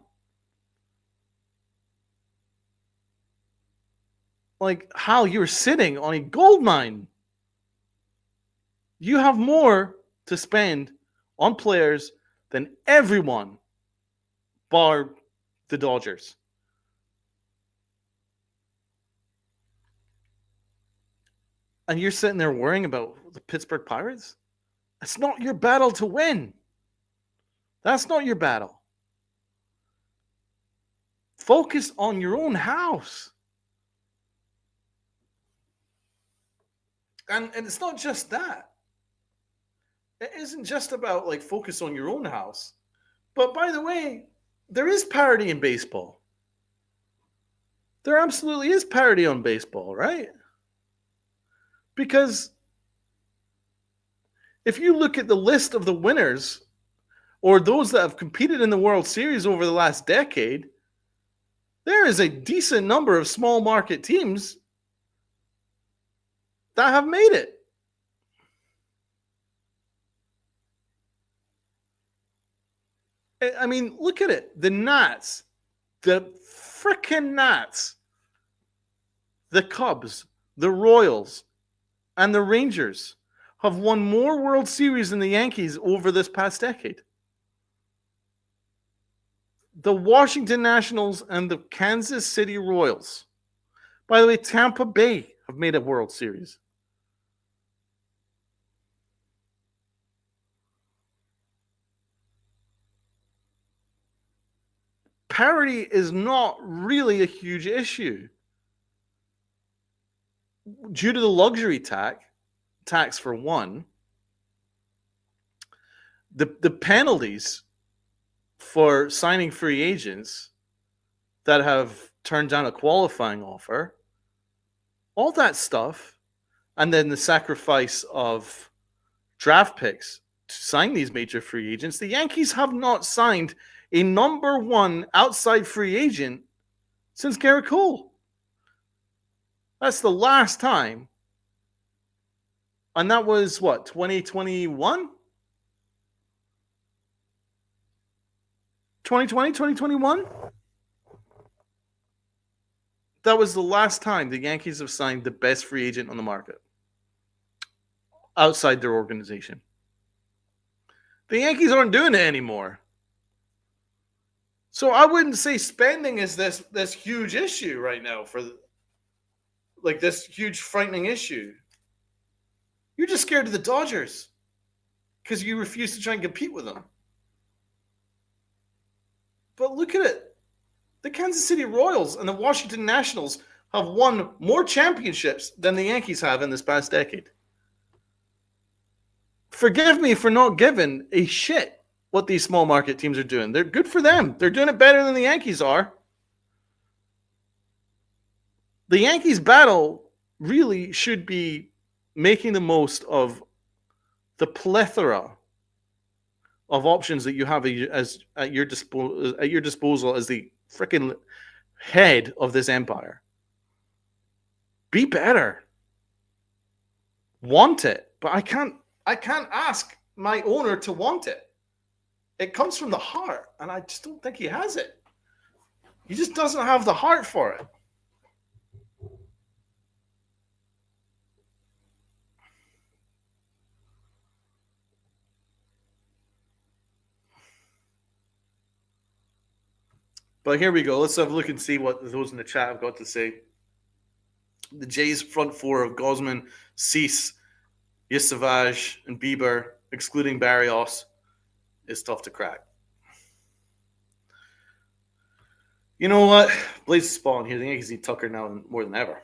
Like, Hal, you're sitting on a gold mine. You have more to spend on players than everyone, bar the Dodgers. And you're sitting there worrying about the Pittsburgh Pirates? It's not your battle to win. That's not your battle. Focus on your own house. And it's not just that. It isn't just about like focus on your own house. But by the way, there is parity in baseball. There absolutely is parity on baseball, right? Because if you look at the list of the winners or those that have competed in the World Series over the last decade, there is a decent number of small market teams that have made it. I mean, look at it. The Nats, the frickin' Nats, the Cubs, the Royals, and the Rangers have won more World Series than the Yankees over this past decade. The Washington Nationals and the Kansas City Royals. By the way, Tampa Bay have made a World Series. Parity is not really a huge issue. Due to the luxury tax for one, the penalties for signing free agents that have turned down a qualifying offer, all that stuff, and then the sacrifice of draft picks to sign these major free agents, the Yankees have not signed a number one outside free agent since Garrett Cole. That's the last time. And that was what, 2021? 2020, 2021? That was the last time the Yankees have signed the best free agent on the market outside their organization. The Yankees aren't doing it anymore. So I wouldn't say spending is this huge issue right now for like this huge frightening issue. You're just scared of the Dodgers because you refuse to try and compete with them. But look at it. The Kansas City Royals and the Washington Nationals have won more championships than the Yankees have in this past decade. Forgive me for not giving a shit what these small market teams are doing. They're good for them. They're doing it better than the Yankees are. The Yankees battle really should be making the most of the plethora of options that you have at your disposal as the freaking head of this empire. Be better. Want it, but I can't ask my owner to want it. It comes from the heart, and I just don't think he has it. He just doesn't have the heart for it. But here we go. Let's have a look and see what those in the chat have got to say. The Jays' front four of Gosman, Cease, Yisavage, and Bieber, excluding Barrios, is tough to crack. You know what? Blaze is spot on here. The Yankees need Tucker now more than ever.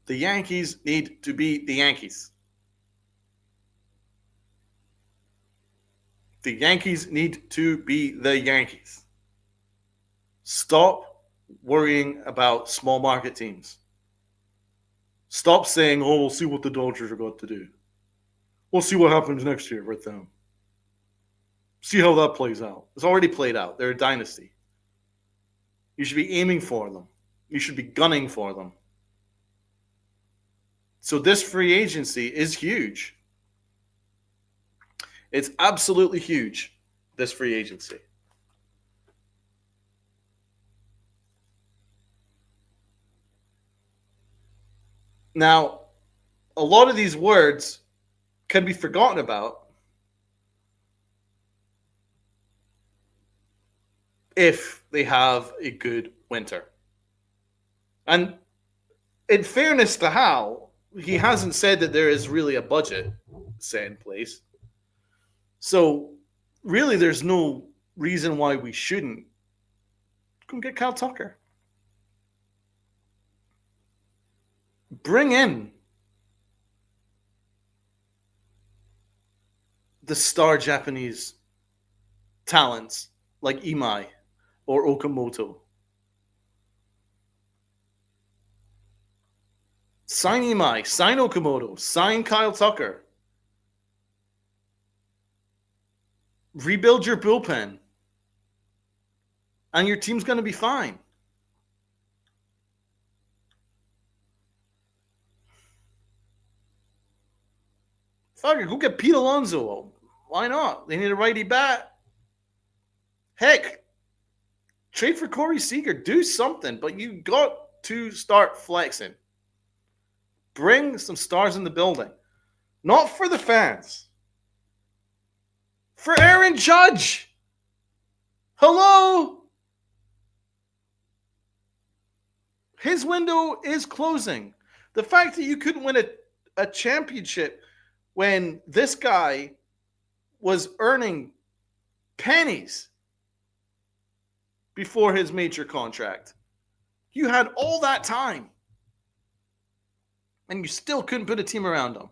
The Yankees need to be the Yankees. The Yankees need to be the Yankees. Stop worrying about small market teams. Stop saying, oh, we'll see what the Dodgers are going to do. We'll see what happens next year with them. See how that plays out. It's already played out. They're a dynasty. You should be aiming for them. You should be gunning for them. So this free agency is huge. It's absolutely huge, this free agency. Now, a lot of these words can be forgotten about if they have a good winter. And in fairness to Hal, he hasn't said that there is really a budget set in place. So, really, there's no reason why we shouldn't go get Kyle Tucker. Bring in the star Japanese talents like Imai or Okamoto. Sign Imai, sign Okamoto, sign Kyle Tucker. Rebuild your bullpen. And your team's going to be fine. Fucker, go get Pete Alonso. Why not? They need a righty bat. Heck, trade for Corey Seager. Do something, but you got to start flexing. Bring some stars in the building. Not for the fans. For Aaron Judge. Hello? His window is closing. The fact that you couldn't win a championship when this guy was earning pennies before his major contract. You had all that time. And you still couldn't put a team around him.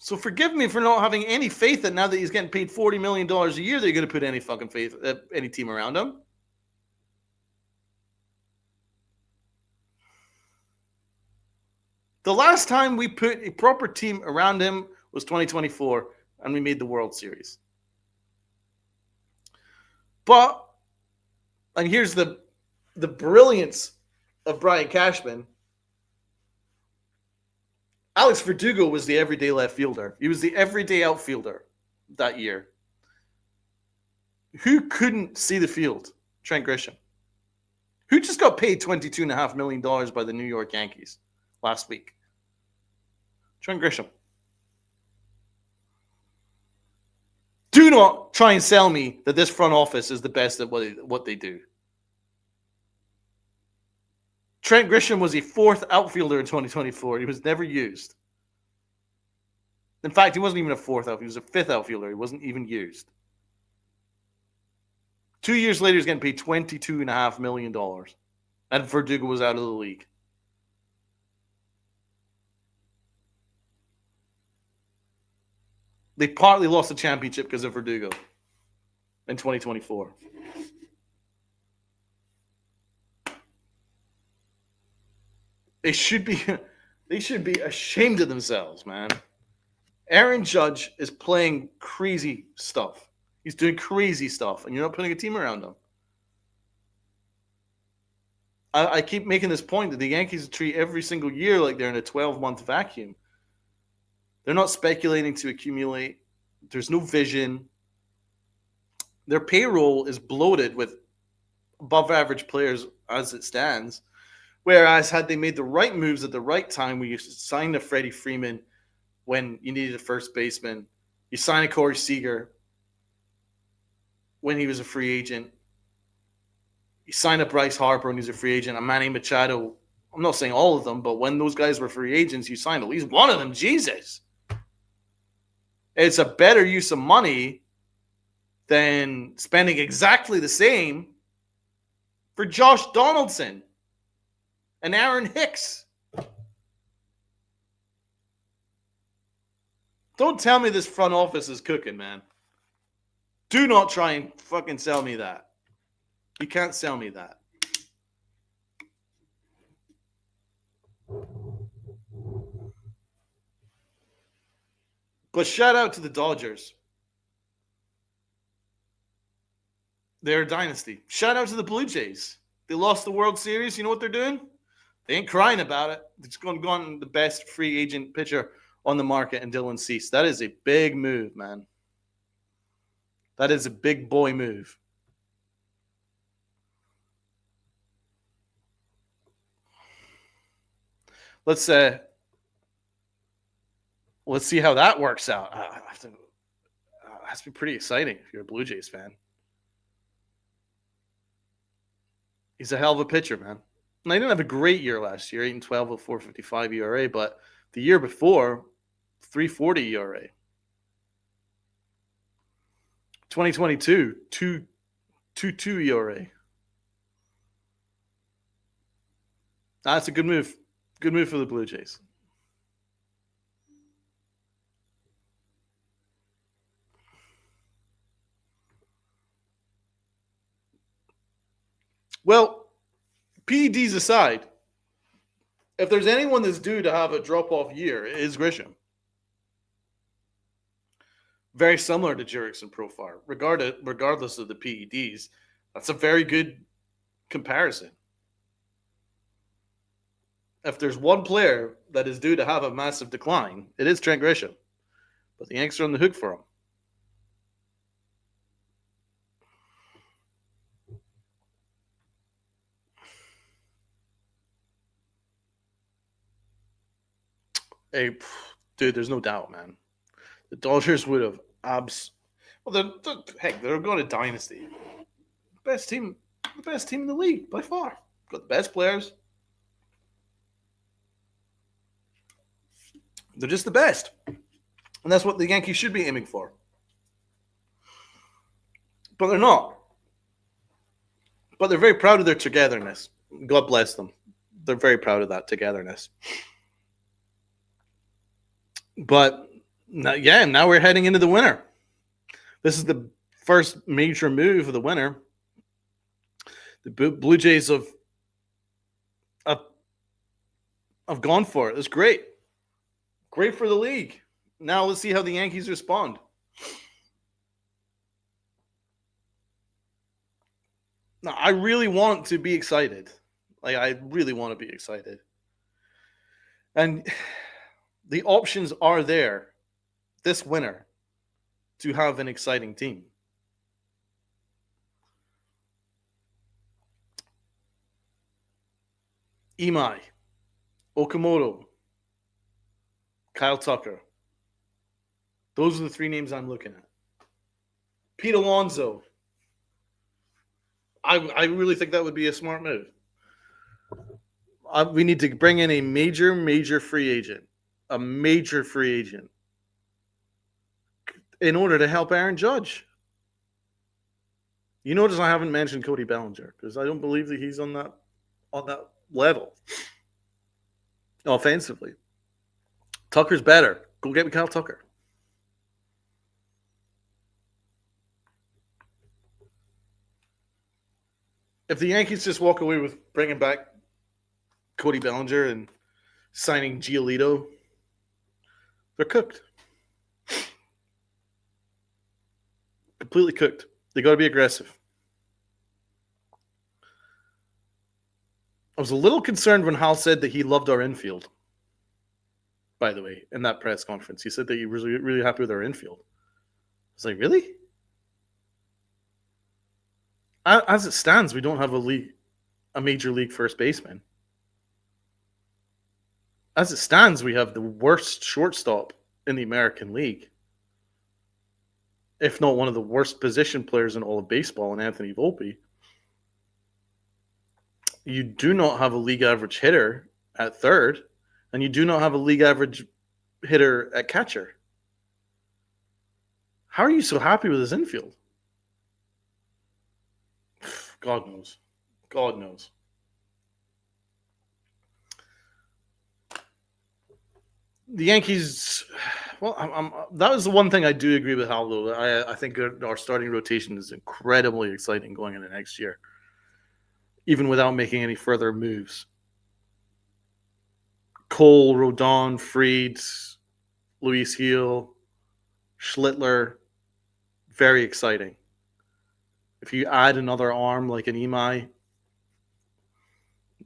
So forgive me for not having any faith that now that he's getting paid $40 million a year, they're going to put any fucking faith, any team around him. The last time we put a proper team around him was 2024, and we made the World Series. But, and here's the brilliance of Brian Cashman. Alex Verdugo was the everyday left fielder. He was the everyday outfielder that year. Who couldn't see the field? Trent Grisham. Who just got paid $22.5 million by the New York Yankees last week? Trent Grisham. Do not try and sell me that this front office is the best at what they do. Trent Grisham was a fourth outfielder in 2024. He was never used. In fact, he wasn't even a fourth outfielder. He was a fifth outfielder. He wasn't even used. 2 years later, he's getting paid $22.5 million. And Verdugo was out of the league. They partly lost the championship because of Verdugo in 2024. They should be ashamed of themselves, man. Aaron Judge is playing crazy stuff. He's doing crazy stuff, and you're not putting a team around him. I keep making this point that the Yankees treat every single year like they're in a 12-month vacuum. They're not speculating to accumulate. There's no vision. Their payroll is bloated with above-average players as it stands. Whereas had they made the right moves at the right time, where you signed a Freddie Freeman when you needed a first baseman, you signed a Corey Seager when he was a free agent, you signed up Bryce Harper when he was a free agent, and Manny Machado. I'm not saying all of them, but when those guys were free agents, you signed at least one of them. Jesus. It's a better use of money than spending exactly the same for Josh Donaldson and Aaron Hicks. Don't tell me this front office is cooking, man. Do not try and fucking sell me that. You can't sell me that. But shout out to the Dodgers. They're a dynasty. Shout out to the Blue Jays. They lost the World Series. You know what they're doing? They ain't crying about it. It's going to go on the best free agent pitcher on the market in Dylan Cease. That is a big move, man. That is a big boy move. Let's see how that works out. It has to be pretty exciting if you're a Blue Jays fan. He's a hell of a pitcher, man. And I didn't have a great year last year, 8-12 with 4.55 ERA, but the year before, 3.40 ERA. 2022, 2.22 ERA. That's a good move. Good move for the Blue Jays. Well, PEDs aside, if there's anyone that's due to have a drop-off year, it is Grisham. Very similar to Jurickson Profar, regardless of the PEDs. That's a very good comparison. If there's one player that is due to have a massive decline, it is Trent Grisham. But the Yanks are on the hook for him. Hey, dude, there's no doubt, man. The Dodgers would have they're going to dynasty. The best team in the league by far. Got the best players. They're just the best. And that's what the Yankees should be aiming for. But they're not. But they're very proud of their togetherness. God bless them. They're very proud of that togetherness. But now we're heading into the winter. This is the first major move of the winter. The Blue Jays have gone for it. It's great. Great for the league. Now let's see how the Yankees respond. Now, I really want to be excited. I really want to be excited. And the options are there this winter to have an exciting team. Imai, Okamoto, Kyle Tucker. Those are the three names I'm looking at. Pete Alonso. I really think that would be a smart move. We need to bring in a major free agent. A major free agent. In order to help Aaron Judge. You notice I haven't mentioned Cody Bellinger because I don't believe that he's on that level offensively. Tucker's better. Go get me Kyle Tucker. If the Yankees just walk away with bringing back Cody Bellinger and signing Giolito, they're cooked. Completely cooked. They got to be aggressive. I was a little concerned when Hal said that he loved our infield. By the way, in that press conference, he said that he was really, really happy with our infield. I was like, really? As it stands, we don't have a major league first baseman. As it stands, we have the worst shortstop in the American League. If not one of the worst position players in all of baseball, in Anthony Volpe. You do not have a league average hitter at third, and you do not have a league average hitter at catcher. How are you so happy with his infield? God knows. God knows. The Yankees, well, that was the one thing I do agree with Hal, though. I think our starting rotation is incredibly exciting going into next year, even without making any further moves. Cole, Rodon, Fried, Luis Gil, Schlittler, very exciting. If you add another arm like an Imai,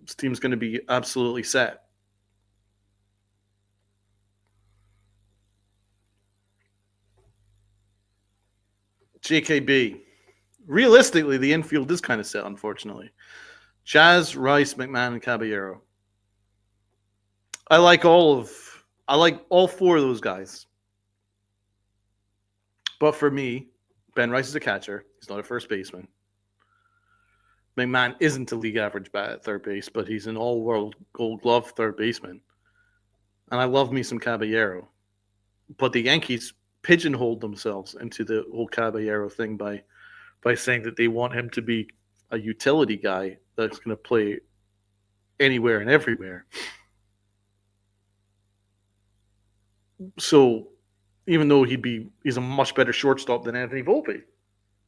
this team's going to be absolutely set. JKB. Realistically, the infield is kind of set, unfortunately. Jazz, Rice, McMahon, and Caballero. I like all four of those guys. But for me, Ben Rice is a catcher. He's not a first baseman. McMahon isn't a league average bat at third base, but he's an all-world Gold Glove third baseman. And I love me some Caballero. But the Yankees pigeonholed themselves into the whole Caballero thing by saying that they want him to be a utility guy that's going to play anywhere and everywhere. So even though he's a much better shortstop than Anthony Volpe,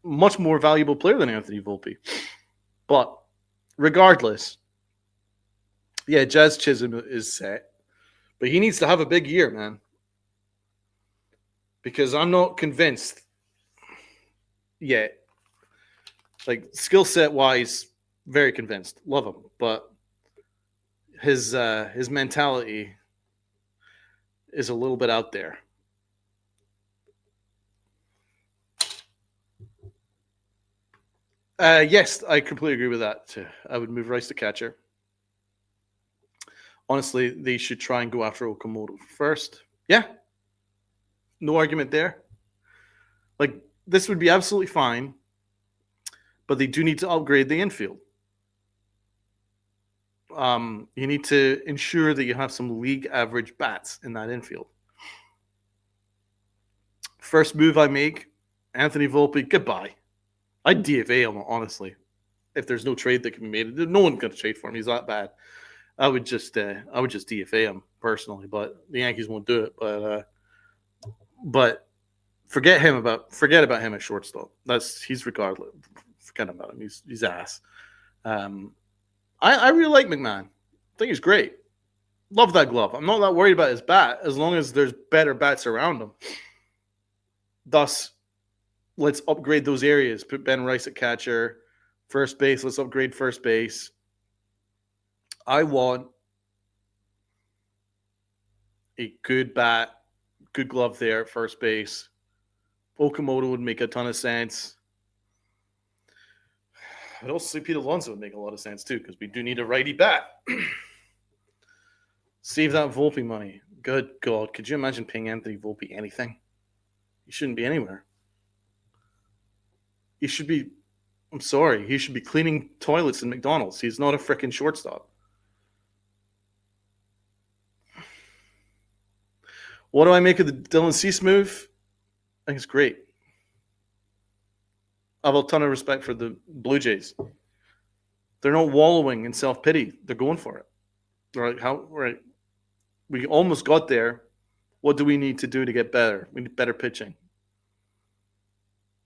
much more valuable player than Anthony Volpe. But regardless, yeah, Jazz Chisholm is set, but he needs to have a big year, man. Because I'm not convinced yet. Like, skill set wise, very convinced. Love him. But his mentality is a little bit out there. Yes, I completely agree with that. I would move Rice to catcher. Honestly, they should try and go after Okamoto first. Yeah. No argument there. Like, this would be absolutely fine, but they do need to upgrade the infield. You need to ensure that you have some league average bats in that infield. First move I make, Anthony Volpe, goodbye. I'd DFA him, honestly. If there's no trade that can be made, no one's going to trade for him. He's that bad. I would just DFA him personally, but the Yankees won't do it. But forget about him at shortstop. He's regardless. Forget about him. He's ass. I really like McMahon. I think he's great. Love that glove. I'm not that worried about his bat as long as there's better bats around him. Thus, let's upgrade those areas. Put Ben Rice at catcher. First base, let's upgrade first base. I want a good bat, good glove there at first base. Okamoto would make a ton of sense. I'd also say Pete Alonso would make a lot of sense too, because we do need a righty bat. Save that Volpe money. Good God. Could you imagine paying Anthony Volpe anything? He shouldn't be anywhere. He should be, I'm sorry, he should be cleaning toilets in McDonald's. He's not a freaking shortstop. What do I make of the Dylan Cease move? I think it's great. I have a ton of respect for the Blue Jays. They're not wallowing in self-pity. They're going for it. Right? Right? We almost got there. What do we need to do to get better? We need better pitching.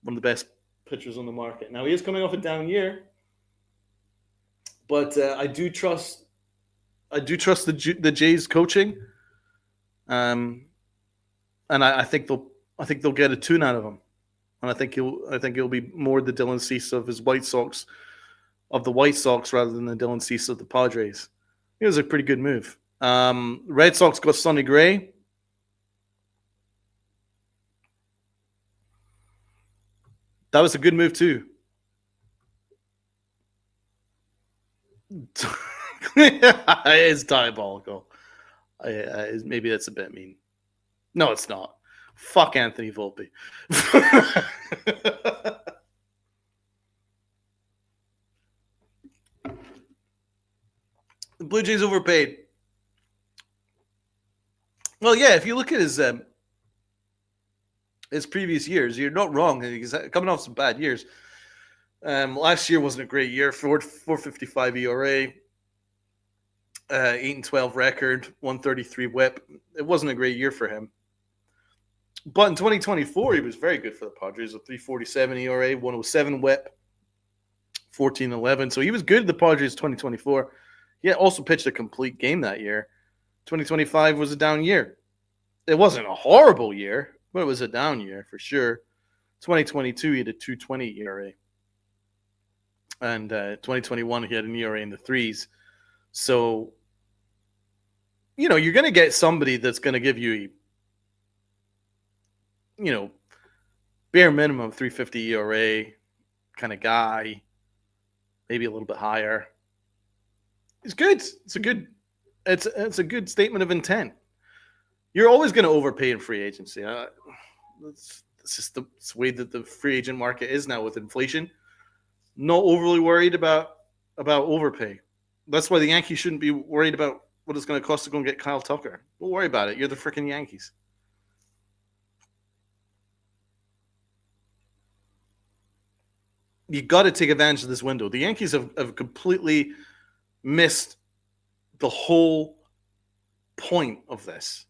One of the best pitchers on the market. Now, he is coming off a down year, but I do trust the Jays coaching. And I think they'll get a tune out of him. And I think he'll be more the Dylan Cease of the White Sox rather than the Dylan Cease of the Padres. It was a pretty good move. Red Sox got Sonny Gray. That was a good move too. It's diabolical. Maybe that's a bit mean. No, it's not. Fuck Anthony Volpe. The Blue Jays overpaid. Well, yeah, if you look at his previous years, you're not wrong. He's coming off some bad years. Last year wasn't a great year. 4.55 ERA, 8-12 record, 133 WHIP. It wasn't a great year for him. But in 2024, he was very good for the Padres. A 3.47 ERA, 107 WHIP, 14-11. So he was good at the Padres 2024. He also pitched a complete game that year. 2025 was a down year. It wasn't a horrible year, but it was a down year for sure. 2022, he had a 2.20 ERA. And 2021, he had an ERA in the threes. So, you're going to get somebody that's going to give you, bare minimum 3.50 ERA kind of guy, maybe a little bit higher. It's good. It's a good statement of intent. You're always going to overpay in free agency. It's just the way that the free agent market is now with inflation. Not overly worried about overpay. That's why the Yankees shouldn't be worried about what it's going to cost to go and get Kyle Tucker. Don't worry about it. You're the freaking Yankees. You got to take advantage of this window. The Yankees have completely missed the whole point of this.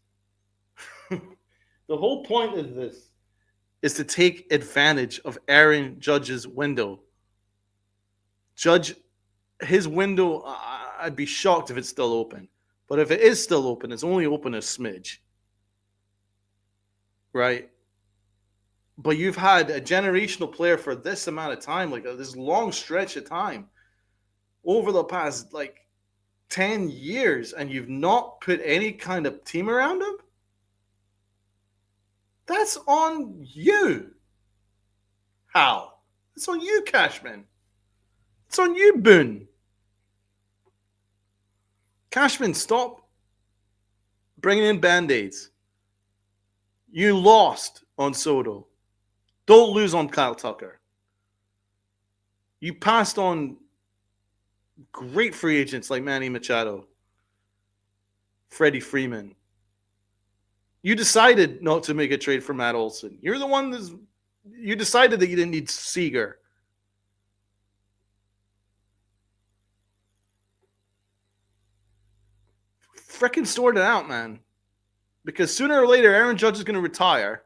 The whole point of this is to take advantage of Aaron Judge's window. Judge, his window, I'd be shocked if it's still open. But if it is still open, it's only open a smidge. Right? But you've had a generational player for this amount of time, like this long stretch of time, over the past 10 years, and you've not put any kind of team around him? That's on you. How? It's on you, Cashman. It's on you, Boone. Cashman, stop bringing in Band-Aids. You lost on Soto. Don't lose on Kyle Tucker. You passed on great free agents like Manny Machado, Freddie Freeman. You decided not to make a trade for Matt Olson. You're the one you decided that you didn't need Seager. Frickin' sort it out, man. Because sooner or later, Aaron Judge is going to retire.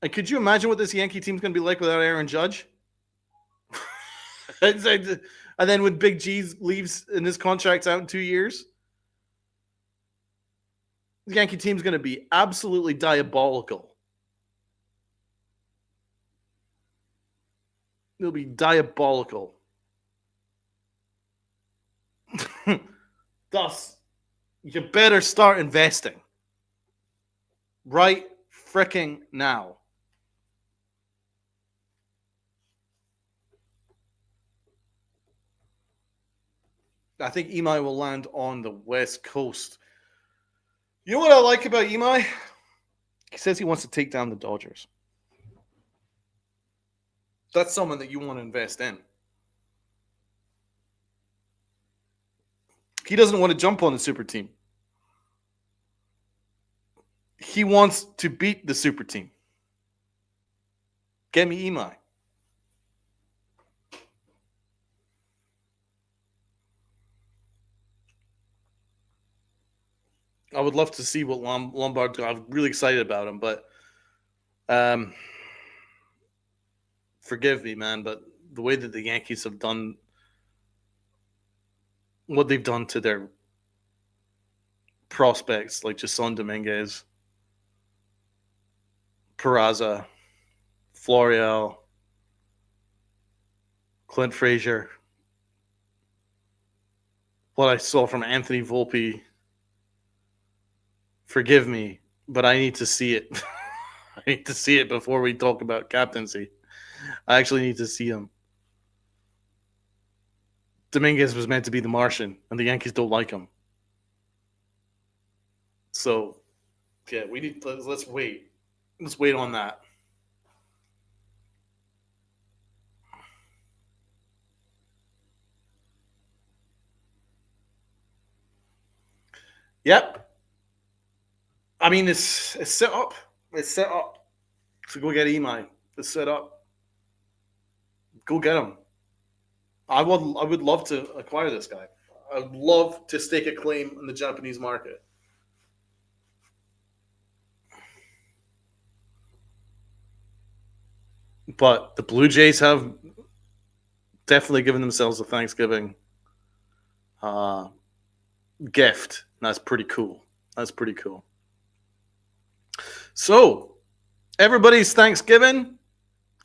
And could you imagine what this Yankee team's going to be like without Aaron Judge? And then when Big G leaves and his contract's out in 2 years, the Yankee team's going to be absolutely diabolical. It'll be diabolical. Thus, you better start investing right fricking now. I think Imai will land on the West Coast. You know what I like about Imai? He says he wants to take down the Dodgers. That's someone that you want to invest in. He doesn't want to jump on the super team. He wants to beat the super team. Get me Imai. I would love to see what Lombard do. I'm really excited about him, but forgive me, man, but the way that the Yankees have done what they've done to their prospects, like Jason Dominguez, Peraza, Florial, Clint Frazier, what I saw from Anthony Volpe, forgive me, but I need to see it. I need to see it before we talk about captaincy. I actually need to see him. Dominguez was meant to be the Martian, and the Yankees don't like him. So, yeah, let's wait. Let's wait on that. Yep. I mean, it's set up. It's set up. So go get Imai. It's set up. Go get him. I would love to acquire this guy. I'd love to stake a claim in the Japanese market. But the Blue Jays have definitely given themselves a Thanksgiving gift. That's pretty cool. That's pretty cool. So, everybody's Thanksgiving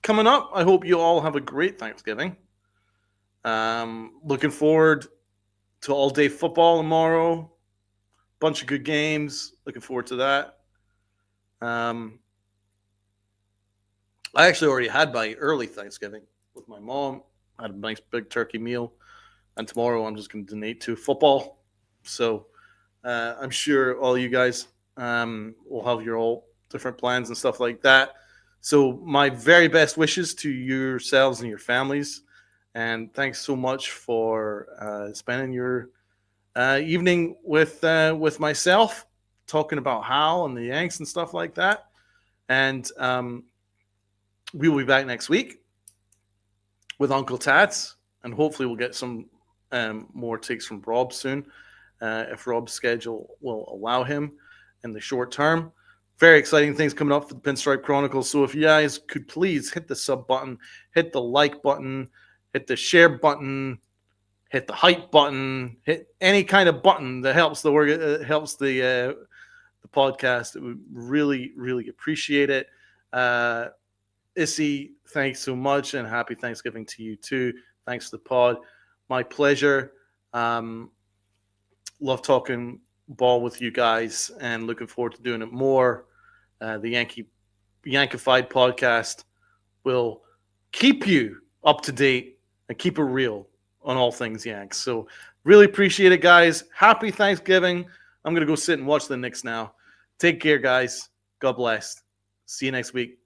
coming up. I hope you all have a great Thanksgiving. Looking forward to all-day football tomorrow. Bunch of good games. Looking forward to that. I actually already had my early Thanksgiving with my mom. I had a nice big turkey meal. And tomorrow I'm just going to donate to football. So I'm sure all you guys will have your all different plans and stuff like that. So my very best wishes to yourselves and your families. And thanks so much for spending your evening with myself, talking about Hal and the Yanks and stuff like that. And we will be back next week with Uncle Tats, and hopefully we'll get some more takes from Rob soon, if Rob's schedule will allow him in the short term. Very exciting things coming up for the Pinstripe Chronicles. So if you guys could please hit the sub button, hit the like button, hit the share button, hit the hype button, hit any kind of button that helps the work, helps the podcast. It would really, really appreciate it. Issy, thanks so much, and happy Thanksgiving to you too. Thanks to the pod. My pleasure. Love talking ball with you guys, and looking forward to doing it more. The Yankified Podcast will keep you up to date and keep it real on all things Yanks. So really appreciate it, guys. Happy Thanksgiving. I'm going to go sit and watch the Knicks now. Take care, guys. God bless. See you next week.